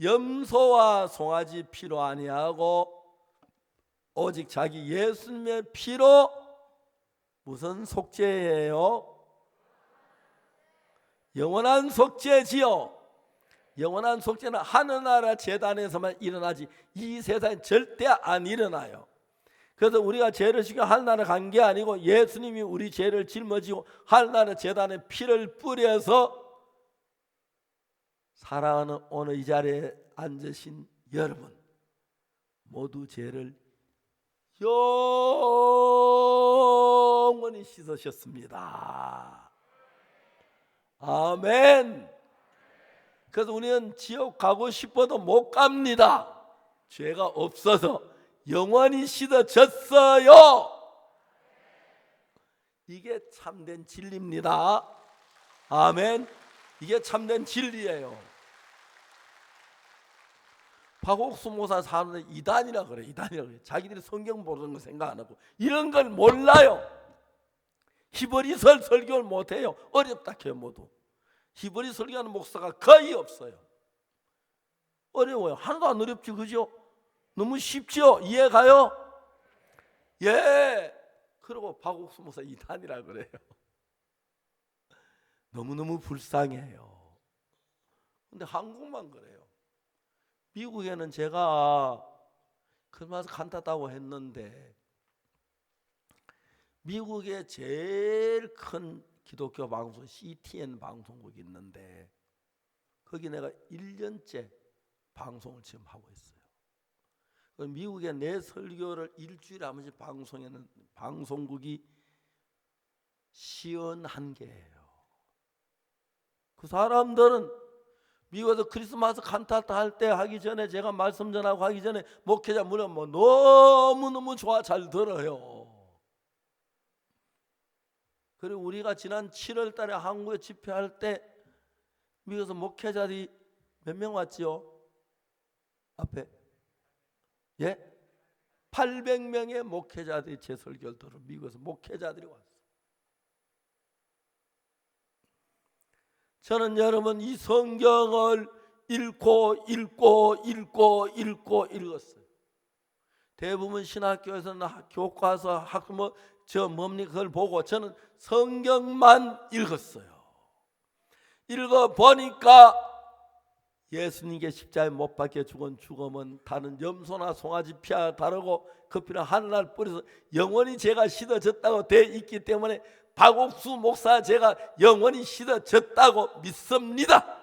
염소와 송아지 피로 아니하고 오직 자기 예수님의 피로 무슨 속죄예요? 영원한 속죄지요. 영원한 속죄는 하늘나라 제단에서만 일어나지 이 세상에 절대 안 일어나요. 그래서 우리가 죄를 지고 하늘나라 간 게 아니고 예수님이 우리 죄를 짊어지고 하늘나라 제단에 피를 뿌려서 사랑하는 오늘 이 자리에 앉으신 여러분 모두 죄를 영원히 씻으셨습니다. 아멘. 그래서 우리는 지옥 가고 싶어도 못 갑니다. 죄가 없어서 영원히 씻어졌어요. 이게 참된 진리입니다. 아멘. 이게 참된 진리예요. 박옥수 모사 사는 이단이라 그래. 이단이라 그래. 자기들이 성경 모르는 거 생각 안 하고 이런 걸 몰라요. 히브리서 설교를 못해요. 어렵다 해요. 모두 히브리 설교하는 목사가 거의 없어요. 어려워요. 하나도 안 어렵지, 그죠? 너무 쉽죠? 이해가요? 예. 그리고 박옥수 목사 이단이라 그래요. 너무너무 불쌍해요. 근데 한국만 그래요. 미국에는 제가 그마저 간다고 했는데 미국의 제일 큰 기독교 방송 CTN 방송국이 있는데 거기 내가 1년째 방송을 지금 하고 있어요. 미국의 내 설교를 일주일에 한 번씩 방송하는 방송국이 51개예요. 그 사람들은 미국에서 크리스마스 칸타타 할 때 하기 전에 제가 말씀 전하고 하기 전에 목회자 물으면 뭐 너무너무 좋아 잘 들어요. 그리고 우리가 지난 7월 달에 한국에 집회할 때 미국에서 목회자들이 몇 명 왔지요? 앞에 예? 800명의 목회자들이 제 설교를 들어 미국에서 목회자들이 왔어요. 저는 여러분 이 성경을 읽었어요. 대부분 신학교에서는 교과서 학부 뭡니까 그걸 보고 저는 성경만 읽었어요. 읽어보니까 예수님께 십자가에 못 박혀 죽은 죽음은 다른 염소나 송아지 피와 다르고 그 피는 하늘날 뿌려서 영원히 제가 씻어졌다고 돼 있기 때문에 박옥수 목사 제가 영원히 씻어졌다고 믿습니다.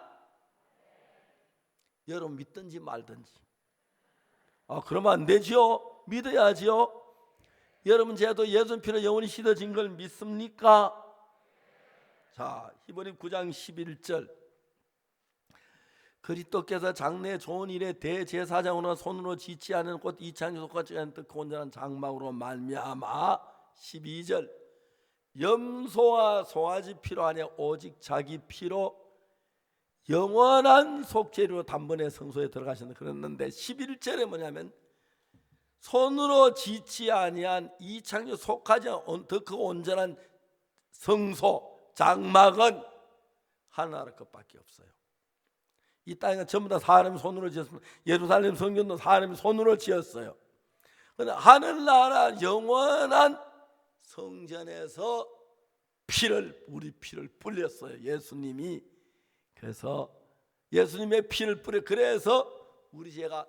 여러분 믿든지 말든지. 그러면 안 되죠. 믿어야지요. 여러분 제도 예수 피로 영원히 씻어진 걸 믿습니까? 자, 히브리 9장 11절 그리스도께서 장래에 좋은 일에 대제사장으로 손으로 짓지 않은 곧 이창조 속같이 않은 뜻 온전한 장막으로 말미암아 12절 염소와 송아지 피로 아니라 오직 자기 피로 영원한 속죄로 단번에 성소에 들어가셨는데 그랬는데 11절에 뭐냐면 손으로 짓지 아니한 이창조 속하지 않은 더 그 온전한 성소 장막은 하나님 것밖에 없어요. 이 땅은 전부 다 사람이 손으로 지었습니다. 예루살렘 성전도 사람이 손으로 지었어요. 그런데 하늘나라 영원한 성전에서 우리 피를 뿌렸어요. 예수님이. 그래서 예수님의 피를 뿌려 그래서 우리 죄가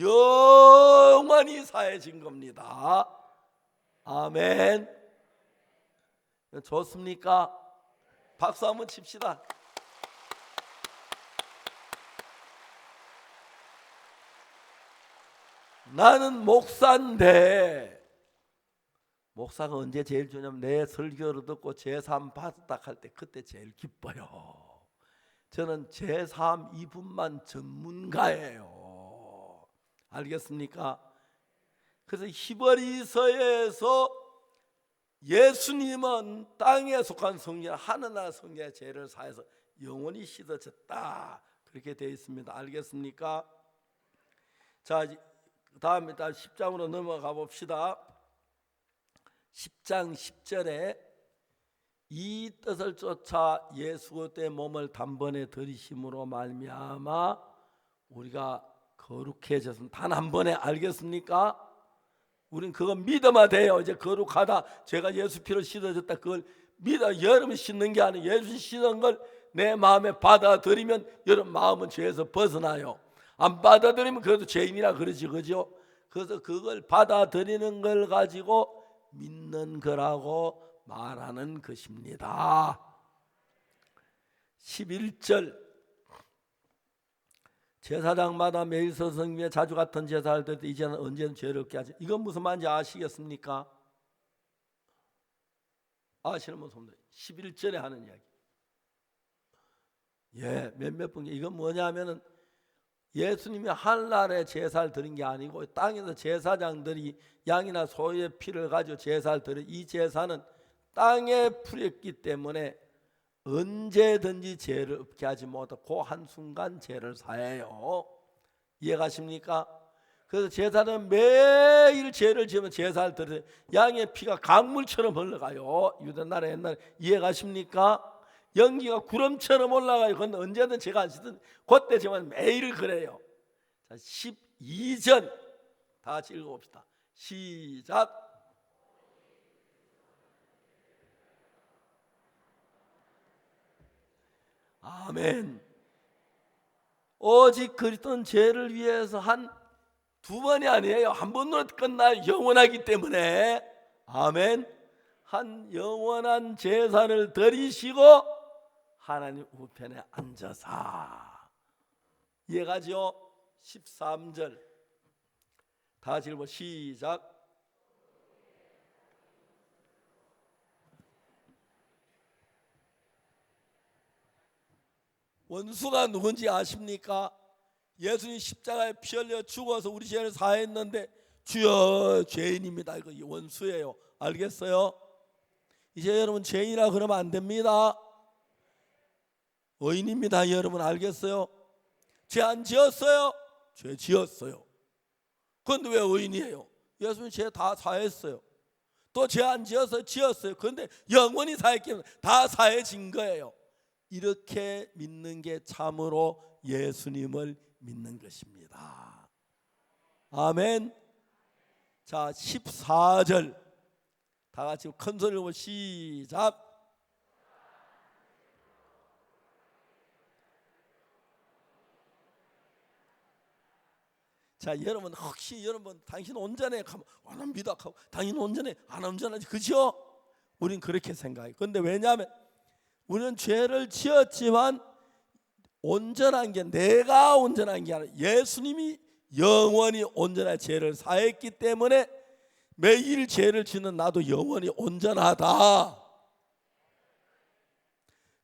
영원히 사해진 겁니다. 아멘. 좋습니까? 박수 한번 칩시다. 나는 목사인데 목사가 언제 제일 좋냐면 내 설교를 듣고 제3 받았다 할 때 그때 제일 기뻐요. 저는 제3 이분만 전문가예요. 알겠습니까? 그래서 히브리서에서 예수님은 땅에 속한 성전 하늘나라 성전의 죄를 사해서 영원히 씻어졌다 그렇게 되어 있습니다. 알겠습니까? 자, 다음에 10장으로 넘어가 봅시다. 10장 10절에 이 뜻을 쫓아 예수 그리스도의 몸을 단번에 들이심으로 말미암아 우리가 거룩해졌습니다. 단 한 번에. 알겠습니까? 우린 그거 믿어야 돼요. 이제 거룩하다 제가 예수 피로 씻어졌다 그걸 믿어. 여러분 씻는 게 아니에요. 예수 씻은 걸 내 마음에 받아들이면 여러분 마음은 죄에서 벗어나요. 안 받아들이면 그래도 죄인이라 그러지, 그죠? 그래서 그걸 받아들이는 걸 가지고 믿는 거라고 말하는 것입니다. 11절 제사장마다 매일 서성임에 자주 같은 제사를 드릴 때 이제는 언제든 죄를 없게 하지. 이건 무슨 말인지 아시겠습니까? 아시는 분 손들. 11절에 하는 이야기. 몇몇 분 이건 뭐냐면은 예수님이 하늘나라에 제사를 드린 게 아니고 땅에서 제사장들이 양이나 소의 피를 가지고 제사를 드린 이 제사는 땅에 뿌렸기 때문에 언제든지 죄를 없게 하지 못하고 그 한순간 죄를 사해요. 이해가십니까? 그래서 제사는 매일 죄를 지으면 제사를 드려요. 양의 피가 강물처럼 흘러가요. 유대나라 옛날에. 이해가십니까? 연기가 구름처럼 올라가요. 그건 언제든 제가 안 씻든 그때 제가 매일 그래요. 자, 12절 다 같이 읽어봅시다. 시작. 아멘. 오직 그리스도는 죄를 위해서 한 두 번이 아니에요. 한 번으로 끝나요. 영원하기 때문에. 아멘. 한 영원한 제사를 드리시고 하나님 우편에 앉아서, 이해가죠? 13절 다 같이 읽어 시작. 원수가 누군지 아십니까? 예수님 십자가에 피 흘려 죽어서 우리 죄를 사했는데 주여 죄인입니다. 이거 원수예요. 알겠어요? 이제 여러분 죄인이라 그러면 안 됩니다. 의인입니다. 여러분 알겠어요? 죄 안 지었어요? 죄 지었어요. 그런데 왜 의인이에요? 예수님 죄 다 사했어요. 또 죄 안 지어서 지었어요. 그런데 영원히 사했기 때문에 다 사해진 거예요. 이렇게 믿는 게 참으로 예수님을 믿는 것입니다. 아멘. 자 14절 다 같이 큰 소리로 시작. 자 여러분, 혹시 여러분 당신 온전해 하면 안 합니다 하고 당신 온전해 안 온전하지, 그죠? 우린 그렇게 생각해요. 그런데 왜냐하면 우리는 죄를 지었지만 온전한 게 내가 온전한 게 아니라 예수님이 영원히 온전한 죄를 사했기 때문에 매일 죄를 짓는 나도 영원히 온전하다.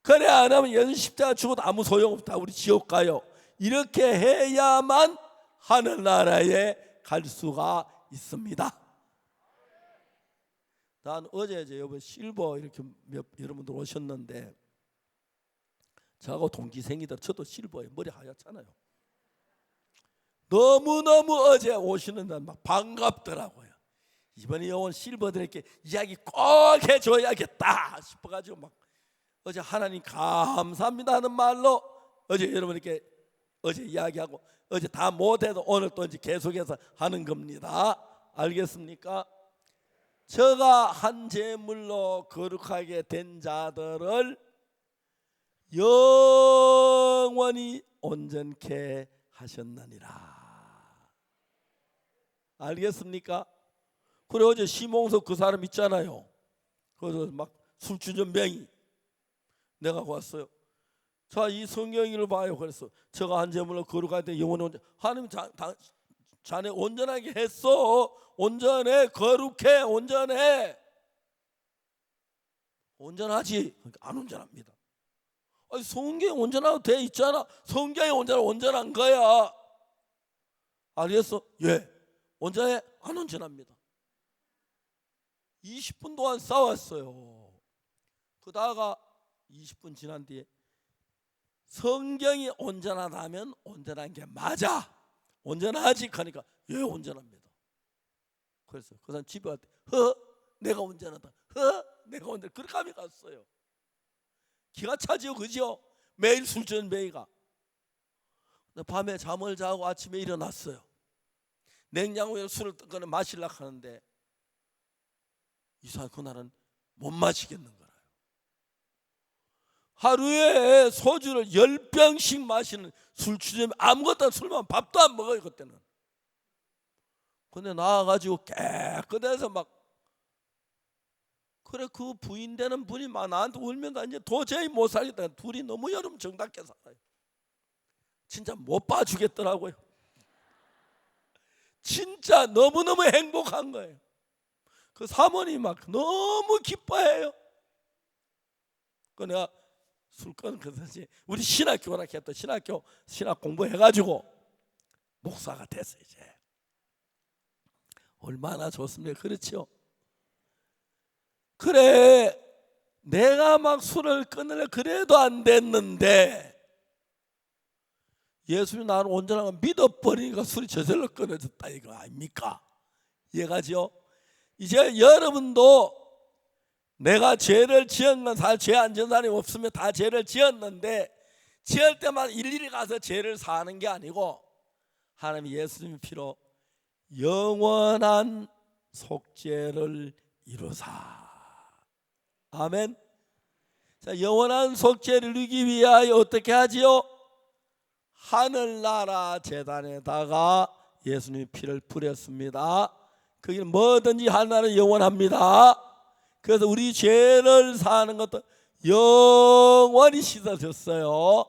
그래 안 하면 예수 십자가 죽어도 아무 소용없다. 우리 지옥 가요. 이렇게 해야만 하늘나라에 갈 수가 있습니다. 난 어제 여러분 실버 이렇게 여러분들 오셨는데 저하고 동기생이들, 저도 실버에 머리 하얗잖아요. 너무너무 어제 오시는 날 막 반갑더라고요. 이번에 온 실버들에게 이야기 꼭 해줘야겠다 싶어가지고 막 어제 하나님 감사합니다 하는 말로 어제 여러분에게 어제 이야기하고 어제 다 못해도 오늘 또 이제 계속해서 하는 겁니다. 알겠습니까? 저가 한 제물로 거룩하게 된 자들을 영원히 온전케 하셨느니라. 알겠습니까? 그래 어제 시몽석 그 사람 있잖아요. 그래서 막 술주전뱅이 내가 왔어요. 자 이 성경을 봐요. 그래서 저가 한 제물로 거룩할 때 영원히 온전. 하나님 자네 온전하게 했어. 온전해, 거룩해, 온전해. 온전하지? 그러니까 안 온전합니다. 아니, 성경에 온전하고 돼 있잖아. 성경에 온전한 거야. 알겠어? 예. 온전해? 안 온전합니다. 20분 동안 싸웠어요. 그러다가 20분 지난 뒤에 성경이 온전하다면 온전한 게 맞아. 온전하지? 하니까 예, 온전합니다. 그래서 그 사람 집에 왔대. 내가 온전하다. 내가 온전하다. 그렇게 하며 갔어요. 기가 차지요, 그죠? 매일 술전뱅이가. 밤에 잠을 자고 아침에 일어났어요. 냉장고에 술을 꺼내 마시려고 하는데 이상 그날은 못 마시겠는 거예요. 하루에 소주를 10병씩 마시는 술주점, 아무것도 술만 밥도 안 먹어요 그때는. 근데 나와가지고 깨끗해서 막 그래 그 부인 되는 분이 막 나한테 울면서 이제 도저히 못 살겠다. 둘이 너무 여름 정답게 살아요. 진짜 못 봐주겠더라고요. 진짜 너무너무 행복한 거예요. 그 사모님 막 너무 기뻐해요. 그 내가 술 끊고서 우리 신학교 오락했다. 신학 공부해가지고 목사가 됐어요. 이제 얼마나 좋습니까? 그렇죠? 그래 내가 막 술을 끊으려 그래도 안 됐는데 예수님 나를 온전한 걸 믿어버리니까 술이 저절로 끊어졌다 이거 아닙니까? 이해가죠? 이제 여러분도 내가 죄를 지은 건 사실 죄 안 지은 사람이 없으면 다 죄를 지었는데 지을 때만 일일이 가서 죄를 사하는 게 아니고 하나님이 예수님의 피로 영원한 속죄를 이루사. 아멘. 자, 영원한 속죄를 이루기 위하여 어떻게 하지요? 하늘나라 제단에다가 예수님의 피를 뿌렸습니다. 그게 뭐든지 하늘나라는 영원합니다. 그래서 우리 죄를 사는 것도 영원히 씻어졌어요.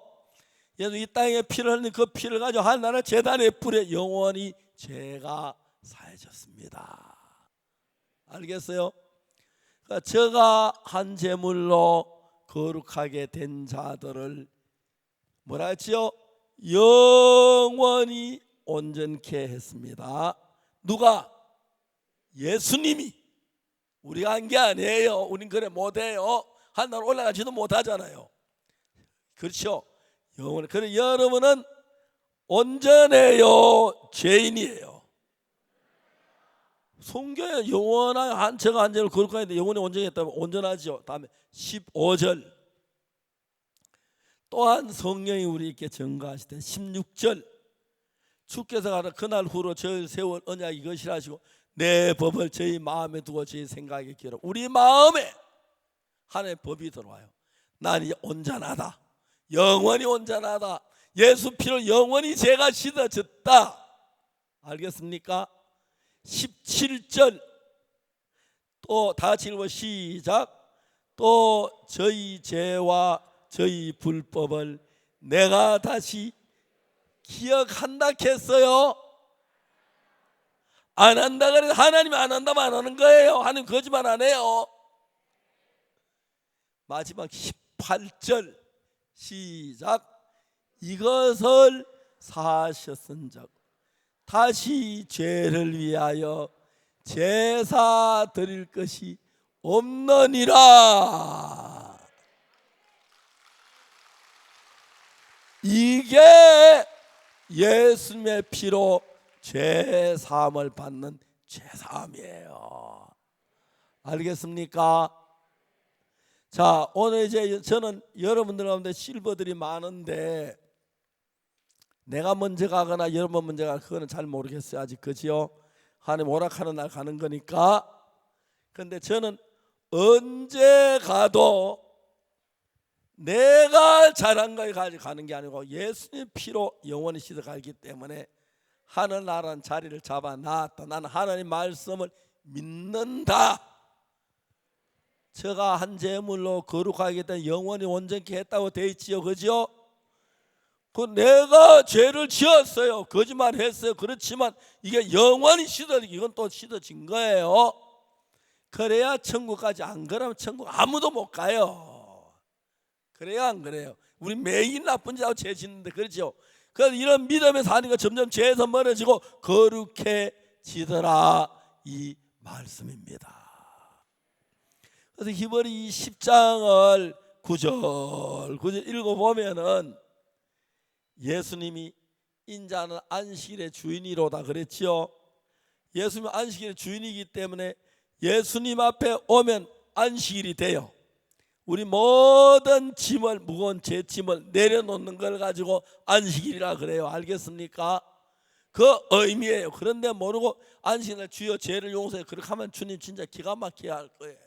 그래서 이 땅에 피를 흘린 그 피를 가지고 하나님 제단에 뿌려 영원히 죄가 사해졌습니다. 알겠어요? 그러니까 저가 한 제물로 거룩하게 된 자들을 뭐라 했지요? 영원히 온전케 했습니다. 누가? 예수님이. 우리가 한 게 아니에요. 우린 그래 못해요. 하늘 올라가지도 못하잖아요. 그렇죠? 영원히. 그래 여러분은 온전해요, 죄인이에요? 성경에 영원한 제가 한 죄를 거룩하게 했는데 영원히 온전했다면 온전하죠. 다음에 15절 또한 성령이 우리에게 증거하시되 16절 주께서 가라 그날 후로 저희 세월 언약 이것이라 하시고 내 법을 저희 마음에 두고 저희 생각에 기록. 우리 마음에 하나님의 법이 들어와요. 나는 온전하다, 영원히 온전하다, 예수 피로 영원히 죄가 씻어졌다. 알겠습니까? 17절 또 다 같이 읽어 시작. 또 저희 죄와 저희 불법을 내가 다시 기억한다 했어요. 안 한다 그래서 하나님이 안 한다면 안 하는 거예요. 하나님 거짓말 안 해요. 마지막 18절 시작. 이것을 사하셨은즉 다시 죄를 위하여 제사 드릴 것이 없느니라. 이게 예수님의 피로 죄 사함을 받는 죄 사함이에요. 알겠습니까? 자, 오늘 이제 저는 여러분들 가운데 실버들이 많은데 내가 먼저 가거나 여러분 먼저 가거나 그거는 잘 모르겠어요. 아직. 그지요? 하나님 오락하는 날 가는 거니까. 그런데 저는 언제 가도 내가 잘한 거에 가는 게 아니고 예수님 피로 영원히 씻어가기 때문에 하늘나라는 자리를 잡아놨다. 나는 하나님 말씀을 믿는다. 저가 한 제물로 거룩하게 된 영원히 온전케 했다고 돼 있지요. 그죠? 그 내가 죄를 지었어요. 거짓말했어요. 그렇지만 이게 영원히 씻어지기, 이건 또 씻어진 거예요. 그래야 천국까지. 안 그러면 천국 아무도 못 가요. 그래요, 안 그래요? 우리 매일 나쁜 짓하고 죄 짓는데, 그렇죠? 그래서 이런 믿음에 사니까 점점 죄에서 멀어지고 거룩해지더라, 이 말씀입니다. 그래서 히브리 10장을 9절 읽어보면은 예수님이 인자는 안식일의 주인이로다 그랬지요. 예수님은 안식일의 주인이기 때문에 예수님 앞에 오면 안식일이 돼요. 우리 모든 짐을, 무거운 제 짐을 내려놓는 걸 가지고 안식일이라 그래요. 알겠습니까? 그 의미예요. 그런데 모르고 안식일날 주여 죄를 용서해, 그렇게 하면 주님 진짜 기가 막히게 할 거예요.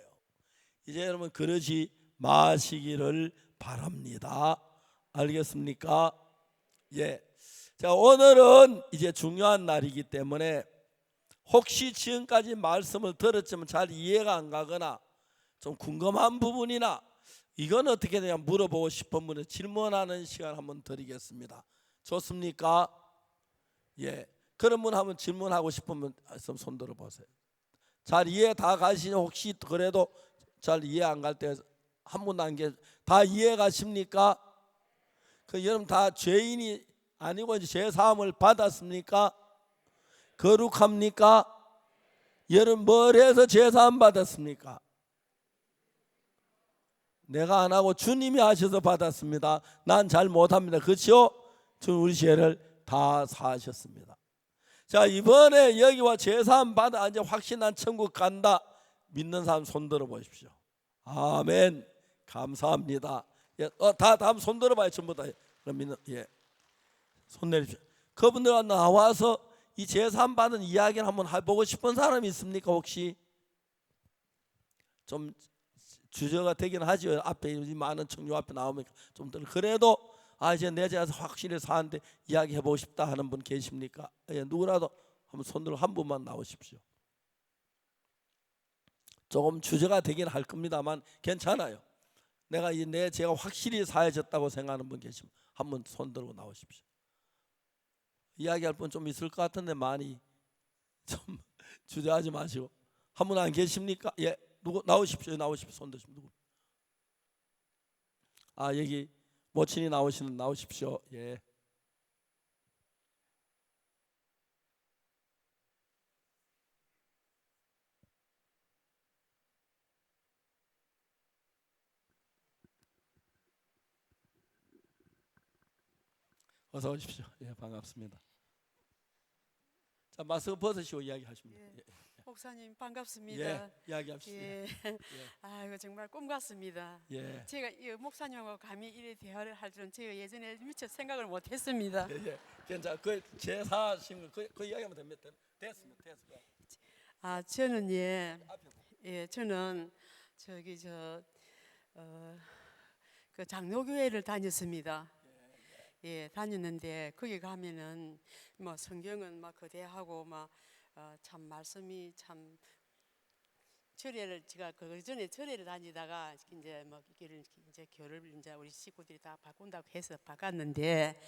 이제 여러분 그러지 마시기를 바랍니다. 알겠습니까? 예. 자, 오늘은 이제 중요한 날이기 때문에 혹시 지금까지 말씀을 들었지만 잘 이해가 안 가거나 좀 궁금한 부분이나 이건 어떻게 되냐 물어보고 싶은 분은 질문하는 시간 한번 드리겠습니다. 좋습니까? 예. 그런 분 한번 질문하고 싶은 분 손 들어 보세요. 잘 이해 다 가시냐? 혹시 그래도 잘 이해 안 갈 때 한 분 남겨. 다 이해 가십니까? 그 여러분 다 죄인이 아니고 이제 죄 사함을 받았습니까? 거룩합니까? 여러분 뭘 해서 죄 사함 받았습니까? 내가 안 하고 주님이 하셔서 받았습니다. 난 잘 못합니다. 그렇죠? 주님 우리 죄를 다 사하셨습니다. 자, 이번에 여기와 죄 사함 받아 이제 확신한 천국 간다 믿는 사람 손 들어 보십시오. 아멘. 감사합니다. 예, 다 다음 손 들어봐요. 전부 다. 믿는, 예. 손 내리십시오. 그분들 나와서 이 죄 사함 받은 이야기를 한번 해보고 싶은 사람이 있습니까? 혹시 좀 주저가 되긴 하죠. 앞에 많은 청년 앞에 나오면 좀 더 그래도 이제 내 죄에서 확실히 사는데 이야기해보고 싶다 하는 분 계십니까? 예, 누구라도 한번 손 들어 한 분만 나오십시오. 조금 주제가 되긴 할 겁니다만 괜찮아요. 내가 내 죄가 확실히 사해졌다고 생각하는 분 계시면 한번 손 들고 나오십시오. 이야기할 분 좀 있을 것 같은데 많이 좀 주저하지 마시고. 한 분 안 계십니까? 예, 누구 나오십시오. 나오십시오. 손 드시면 누구? 아, 여기 모친이 나오십시오. 예. 어서 오십시오. 예, 반갑습니다. 자, 마스크 벗으시고 이야기하십니다. 예. 예. 목사님 반갑습니다. 예, 이야기합시다. 예. 아이고 정말 꿈 같습니다. 예. 제가 이 목사님하고 감히 이래 대화를 할 줄은 제가 예전에 미처 생각을 못했습니다. 예, 예. 괜찮아. 그 제사신 그 이야기하면 됩니다. 됐습니다. 아 저는 앞에 저는 저기 그 장로교회를 다녔습니다. 예, 다녔는데 거기 가면은 뭐 성경은 막 거대하고 막 참 말씀이 참 절에를 제가 그 전에 절에를 다니다가 이제 뭐 길을 이제 교를 이제 우리 식구들이 다 바꾼다고 해서 바꿨는데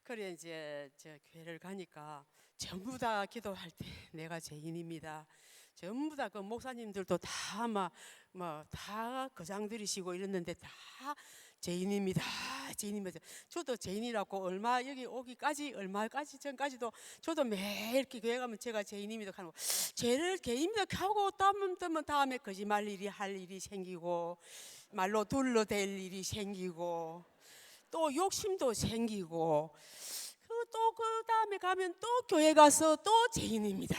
그래 이제 저 교회를 가니까 전부 다 기도할 때 내가 죄인입니다. 전부 다 그 목사님들도 다 막 다 거장들이시고 이랬는데 다 죄인입니다. 죄인입니다. 저도 죄인이라고 여기 오기까지 얼마까지 전까지도 저도 매일 이렇게 교회 가면 제가 죄인입니다 하고 죄를 죄인입니다 하고 떠면 다음에 거짓말 일이 할 일이 생기고 말로 둘러댈 일이 생기고 또 욕심도 생기고 또 그 다음에 가면 또 교회 가서 또 죄인입니다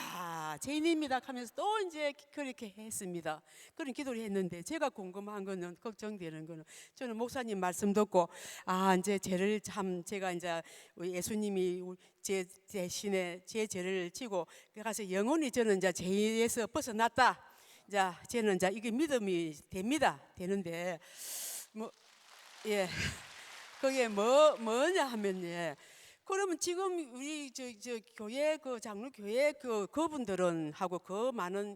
하면서 또 이제 그렇게 했습니다. 그런 기도를 했는데 제가 궁금한 거는 걱정되는 거는 저는 목사님 말씀 듣고 이제 죄를 참 제가 이제 예수님이 제 대신에 제 죄를 지고 가서 영원히 저는 이제 죄에서 벗어났다. 자, 저는 이제 이게 믿음이 되는데 예. 그게 뭐냐 하면 그러면 지금 우리 저 교회 그 장로 교회 그분들은 하고 그 많은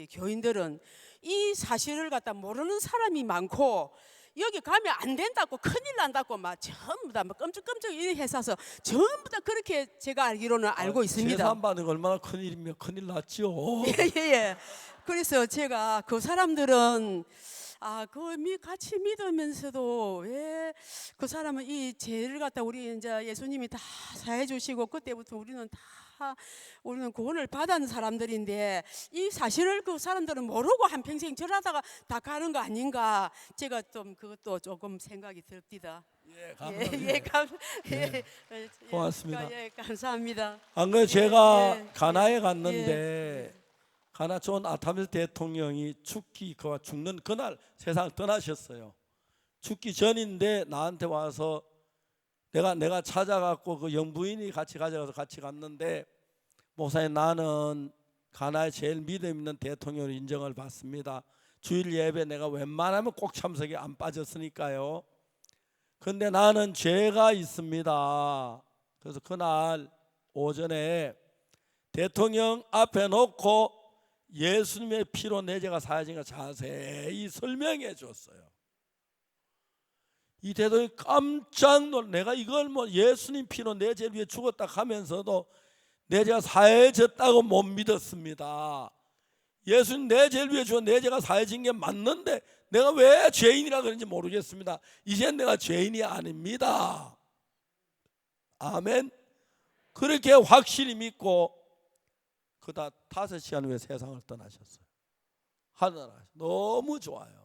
교인들은 이 사실을 갖다 모르는 사람이 많고 여기 가면 안 된다고 큰일 난다고 막 전부 다 막 끔찍끔찍 이 회사서 전부 다 그렇게 제가 알기로는 알고 있습니다. 재산 받는 거 얼마나 큰일이면 큰일 났죠. 예. 그래서 제가 그 사람들은 같이 믿으면서도 왜 그 사람은 이 죄를 갖다 우리 이제 예수님이 다 사해 주시고 그때부터 우리는 구원을 받은 사람들인데 이 사실을 그 사람들은 모르고 한평생 절하다가 다 가는 거 아닌가 제가 좀 그것도 조금 생각이 듭니다. 예, 고맙습니다. 예, 감사합니다. 안 그래 제가 가나에 갔는데 가나 존 아타밀 대통령이 그가 죽는 그날 세상을 떠나셨어요. 죽기 전인데 나한테 와서 내가 찾아갖고 그 영부인이 같이 가져가서 같이 갔는데 목사님 나는 가나의 제일 믿음 있는 대통령으로 인정을 받습니다. 주일 예배 내가 웬만하면 꼭 참석에 안 빠졌으니까요. 근데 나는 죄가 있습니다. 그래서 그날 오전에 대통령 앞에 놓고 예수님의 피로 내 죄가 사해진 걸 자세히 설명해 줬어요. 이 대통령이 깜짝 놀라 내가 이걸 예수님 피로 내 죄를 위해 죽었다 하면서도 내 죄가 사해졌다고 못 믿었습니다. 예수님 내 죄를 위해 죽어 내 죄가 사해진 게 맞는데 내가 왜 죄인이라 그런지 모르겠습니다. 이젠 내가 죄인이 아닙니다. 아멘. 그렇게 확실히 믿고 그다 5시간 후에 세상을 떠나셨어요. 하늘나라 너무 좋아요.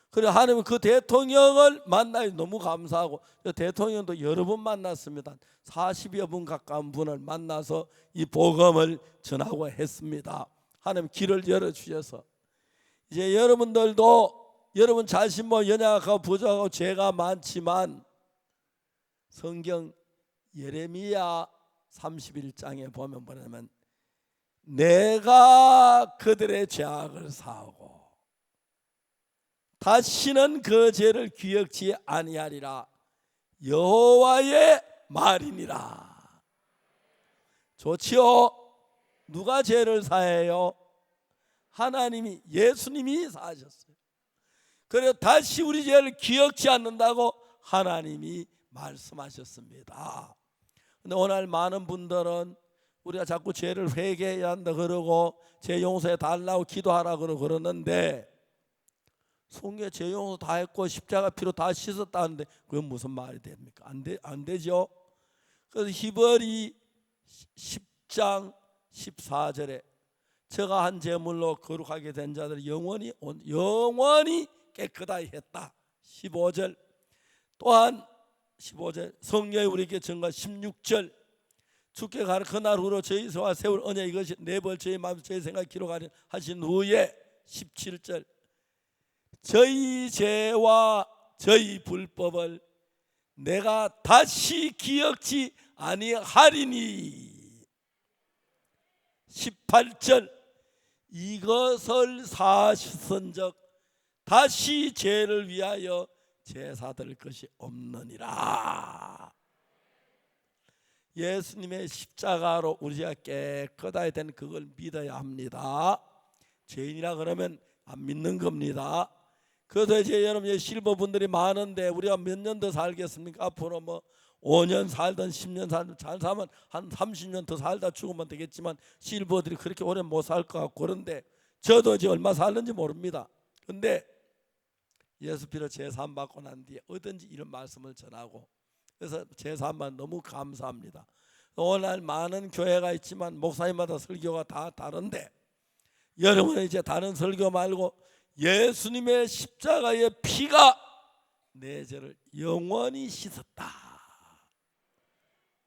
그래 하나님은 그 대통령을 만나서 너무 감사하고 그 대통령도 여러 번 만났습니다. 40여 분 가까운 분을 만나서 이 복음을 전하고 했습니다. 하나님 길을 열어주셔서 이제 여러분들도 여러분 자신 연약하고 부족하고 죄가 많지만 성경 예레미야 31장에 보면 뭐냐면 내가 그들의 죄악을 사하고 다시는 그 죄를 기억지 아니하리라 여호와의 말이니라. 좋지요? 누가 죄를 사해요? 하나님이 예수님이 사셨어요. 그래서 다시 우리 죄를 기억지 않는다고 하나님이 말씀하셨습니다. 근데 오늘 많은 분들은 우리가 자꾸 죄를 회개해야 한다 그러고 죄 용서해 달라고 기도하라 그러는데 성경에 죄 용서 다 했고 십자가 피로 다 씻었다는데 그건 무슨 말이 됩니까? 안 되죠. 그래서 히브리 10장 14절에 저가 한 제물로 거룩하게 된 자들 영원히 깨끗하게 했다. 15절 또한 15절 성령이 우리에게 증거 16절 주께 가는 그날 후로 저희와 세울 언약 이것이 내 벌 저희 마음 저희 생각 기록하려 하신 후에 17절 저희 죄와 저희 불법을 내가 다시 기억지 아니하리니 18절 이것을 사실선적 다시 죄를 위하여 제사드릴 것이 없느니라. 예수님의 십자가로 우리가 깨끗하게 된 그걸 믿어야 합니다. 죄인이라 그러면 안 믿는 겁니다. 그래서 이제 여러분 실버 분들이 많은데 우리가 몇 년 더 살겠습니까? 앞으로 뭐 5년 살든 10년 살든 잘 살면 한 30년 더 살다 죽으면 되겠지만 실버들이 그렇게 오래 못 살 것 같고 그런데 저도 이제 얼마 살는지 모릅니다. 근데 예수 피로 제사함 받고 난 뒤에 어떤지 이런 말씀을 전하고 그래서 제사함만 너무 감사합니다. 오늘 많은 교회가 있지만 목사님마다 설교가 다 다른데 여러분은 이제 다른 설교 말고 예수님의 십자가의 피가 내 죄를 영원히 씻었다.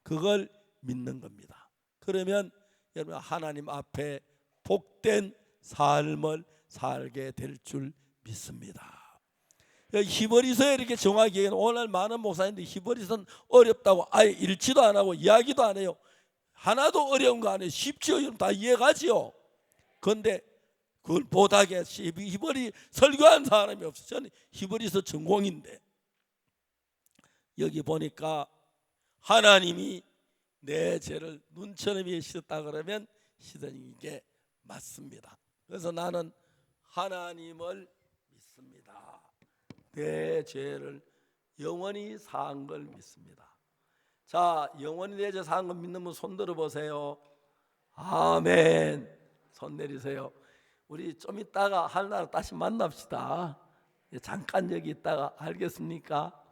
그걸 믿는 겁니다. 그러면 여러분 하나님 앞에 복된 삶을 살게 될 줄 믿습니다. 히브리서에 이렇게 정확히 얘기하는 오늘 많은 목사님들이 히브리서는 어렵다고 아예 읽지도 안 하고 이야기도 안 해요. 하나도 어려운 거 아니에요. 쉽지요. 여러분 다 이해가지요. 그런데 그걸 못하게 히브리 설교한 사람이 없어요. 저는 히브리서 전공인데 여기 보니까 하나님이 내 죄를 눈처럼 씻었다 그러면 씻은 게 맞습니다. 그래서 나는 하나님을 믿습니다. 내 죄를 영원히 사한 걸 믿습니다. 자, 영원히 내 죄 사한 걸 믿는 분 손 들어 보세요. 아멘. 손 내리세요. 우리 좀 있다가 하늘나라 다시 만납시다. 잠깐 여기 있다가 알겠습니까?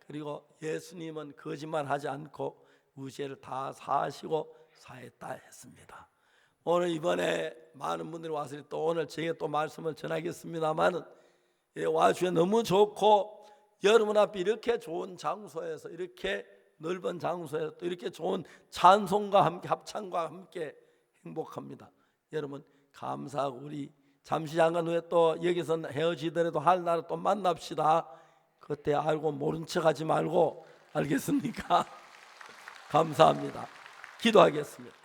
그리고 예수님은 거짓말하지 않고 우리 죄를 다 사하시고 사했다 했습니다. 오늘 이번에 많은 분들이 와서 또 오늘 제가 또 말씀을 전하겠습니다만은 와주셔 너무 좋고 여러분 앞에 이렇게 좋은 장소에서 이렇게 넓은 장소에서 또 이렇게 좋은 찬송과 함께 합창과 함께 행복합니다. 여러분 감사하고 우리 잠시 잠깐 후에 또 여기서 헤어지더라도 하늘나라 또 만납시다. 그때 알고 모른 척하지 말고 알겠습니까? 감사합니다. 기도하겠습니다.